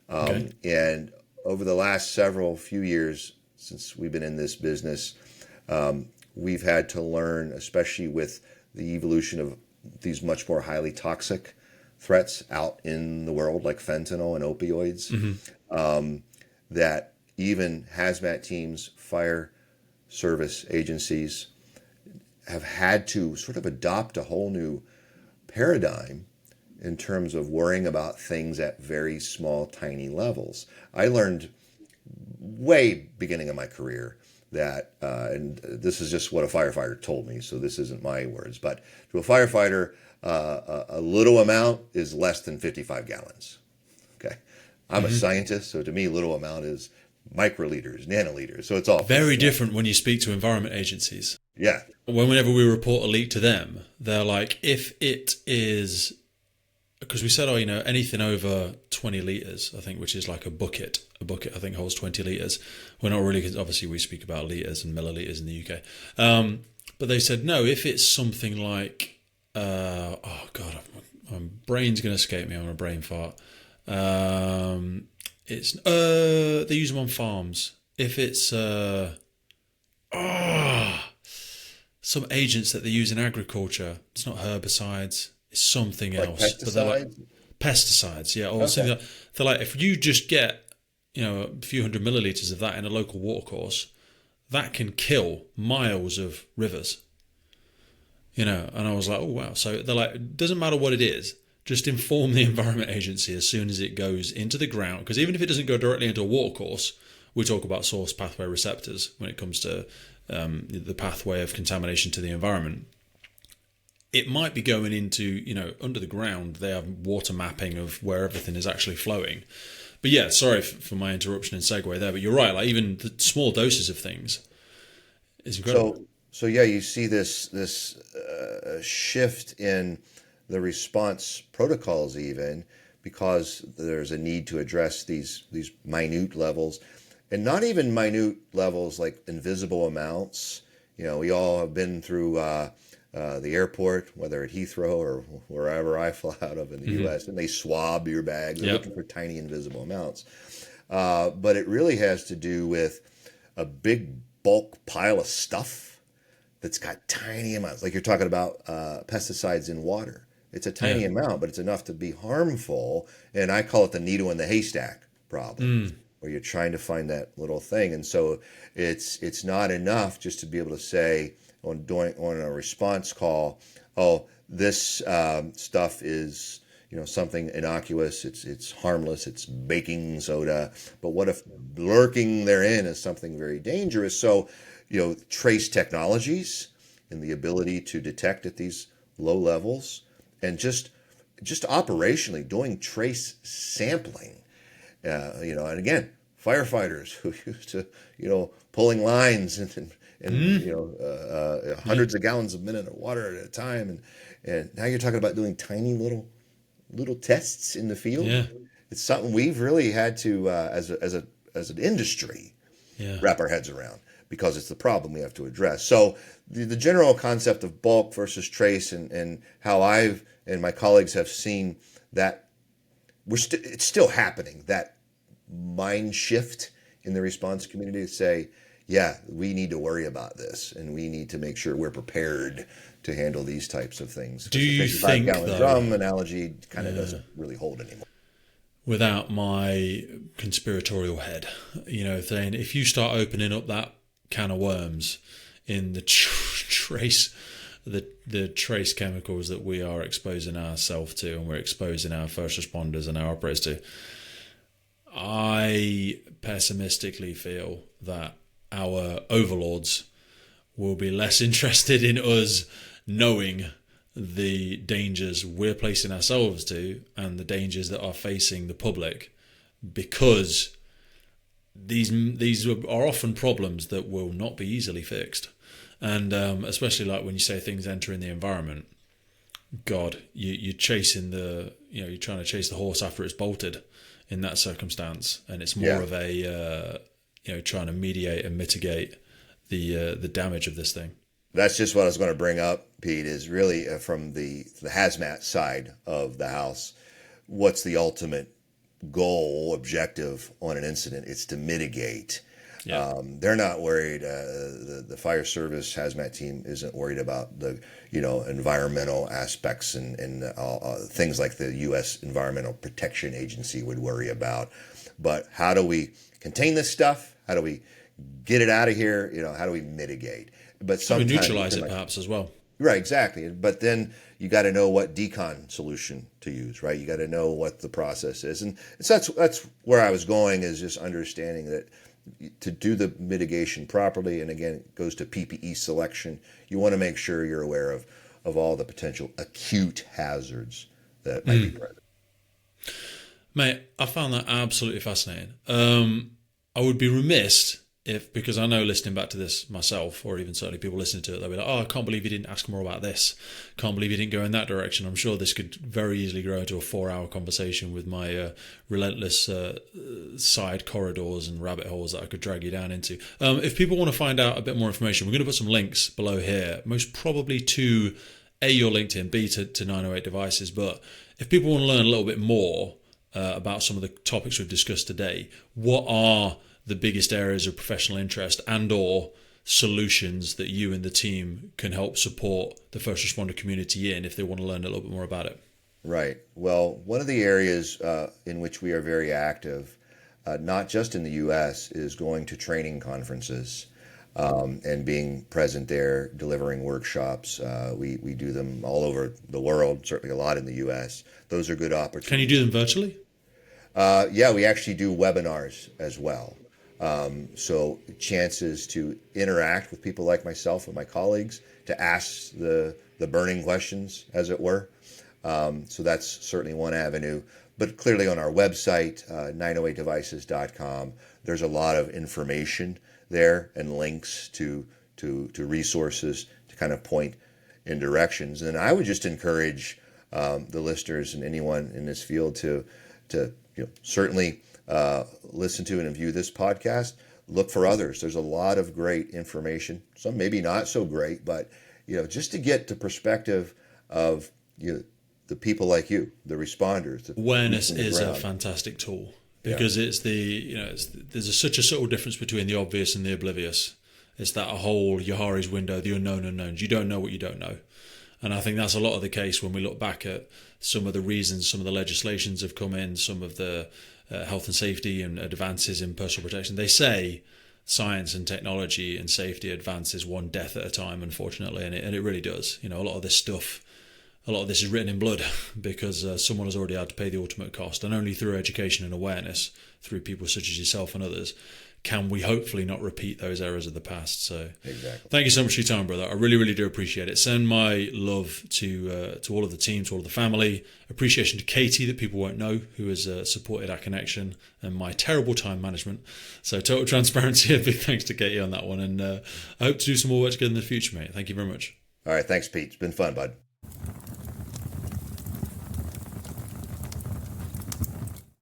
Okay. And over the last few years since we've been in this business, we've had to learn, especially with the evolution of these much more highly toxic threats out in the world, like fentanyl and opioids, that even hazmat teams, fire service agencies have had to sort of adopt a whole new paradigm in terms of worrying about things at very small, tiny levels. I learned way beginning of my career that, and this is just what a firefighter told me, so this isn't my words, but to a firefighter, a little amount is less than 55 gallons. Okay, I'm a scientist, so to me, little amount is microliters, nanoliters, so it's all very different when you speak to environment agencies. Yeah. Whenever we report a leak to them, they're like, if it is, because we said, anything over 20 litres, I think, which is like a bucket I think holds 20 litres. We're not really, obviously we speak about litres and millilitres in the UK. But they said, no, if it's something like, my brain's going to escape me, I'm a brain fart. It's, they use them on farms. If it's, some agents that they use in agriculture, it's not herbicides, it's something Like else. pesticides? But they're like pesticides, yeah. Or something like, they're like, if you just get, a few hundred millilitres of that in a local watercourse, that can kill miles of rivers. And I was like, oh wow. So they're like, it doesn't matter what it is, just inform the Environment Agency as soon as it goes into the ground, because even if it doesn't go directly into a watercourse, we talk about source pathway receptors when it comes to the pathway of contamination to the environment. It might be going into, under the ground. They have water mapping of where everything is actually flowing. But yeah, sorry for my interruption and segue there, but you're right. Like even the small doses of things is incredible. So yeah, you see this shift in the response protocols, even because there's a need to address these minute levels, and not even minute levels like invisible amounts. We all have been through the airport, whether at Heathrow or wherever I fly out of in the U.S., and they swab your bags. They're looking for tiny invisible amounts. But it really has to do with a big bulk pile of stuff that's got tiny amounts. Like you're talking about pesticides in water. It's a tiny amount, but it's enough to be harmful. And I call it the needle in the haystack problem, where you're trying to find that little thing. And so it's not enough just to be able to say on a response call, oh, this stuff is something innocuous, it's harmless, it's baking soda. But what if lurking therein is something very dangerous? So trace technologies and the ability to detect at these low levels, and just operationally doing trace sampling. And again, firefighters who used to pulling lines and hundreds of gallons a minute of water at a time, and now you're talking about doing tiny little tests in the field. Yeah. It's something we've really had to as an industry wrap our heads around. because it's the problem we have to address. So the general concept of bulk versus trace, and how I've and my colleagues have seen that it's still happening, that mind shift in the response community to say, yeah, we need to worry about this, and we need to make sure we're prepared to handle these types of things. Do you think, 55-gallon drum analogy kind of doesn't really hold anymore? Without my conspiratorial head, saying if you start opening up that can of worms in the trace, the trace chemicals that we are exposing ourselves to, and we're exposing our first responders and our operators to, I pessimistically feel that our overlords will be less interested in us knowing the dangers we're placing ourselves to and the dangers that are facing the public, because these are often problems that will not be easily fixed. And especially like when you say things entering the environment, God, you're chasing you're trying to chase the horse after it's bolted in that circumstance, and it's more of a trying to mediate and mitigate the damage of this thing. That's just what I was going to bring up, Pete, is really from the hazmat side of the house. What's the ultimate goal, objective on an incident? It's to mitigate. Yeah. They're not worried. The fire service hazmat team isn't worried about the environmental aspects and things like the U.S. Environmental Protection Agency would worry about. But how do we contain this stuff? How do we get it out of here? How do we mitigate? But sometimes neutralize it perhaps as well. Right, exactly. But then you got to know what decon solution to use, right? You got to know what the process is. And so that's where I was going, is just understanding that to do the mitigation properly, and again, it goes to PPE selection, you want to make sure you're aware of all the potential acute hazards that might be present. Mate, I found that absolutely fascinating. I would be remiss because I know, listening back to this myself, or even certainly people listening to it, they'll be like, oh, I can't believe you didn't ask more about this. Can't believe you didn't go in that direction. I'm sure this could very easily grow into a 4-hour conversation with my relentless side corridors and rabbit holes that I could drag you down into. If people want to find out a bit more information, we're going to put some links below here, most probably to A, your LinkedIn, B, to 908 Devices. But if people want to learn a little bit more about some of the topics we've discussed today, what are the biggest areas of professional interest and or solutions that you and the team can help support the first responder community in if they want to learn a little bit more about it? Right. Well, one of the areas in which we are very active, not just in the U.S., is going to training conferences and being present there, delivering workshops. We do them all over the world, certainly a lot in the U.S. Those are good opportunities. Can you do them virtually? Yeah, we actually do webinars as well. So chances to interact with people like myself and my colleagues, to ask the burning questions, as it were. So that's certainly one avenue. But clearly on our website, 908devices.com, there's a lot of information there and links to resources to kind of point in directions. And I would just encourage the listeners and anyone in this field to certainly listen to and view this podcast. Look for others. There's a lot of great information, some maybe not so great, but just to get the perspective of the people like you, the responders. Awareness is a fantastic tool, because it's there's such a subtle difference between the obvious and the oblivious. It's that whole Johari's window, the unknown unknowns. You don't know what you don't know. And I think that's a lot of the case when we look back at some of the reasons some of the legislations have come in, some of the health and safety and advances in personal protection. They say science and technology and safety advances one death at a time, unfortunately, and it really does. A lot of this stuff, a lot of this is written in blood because someone has already had to pay the ultimate cost, and only through education and awareness, through people such as yourself and others, can we hopefully not repeat those errors of the past. So exactly. Thank you so much for your time, brother. I really, really do appreciate it. Send my love to all of the team, to all of the family. Appreciation to Katie, that people won't know, who has supported our connection and my terrible time management. So total transparency, a big thanks to Katie on that one. And I hope to do some more work together in the future, mate. Thank you very much. All right. Thanks, Pete. It's been fun, bud.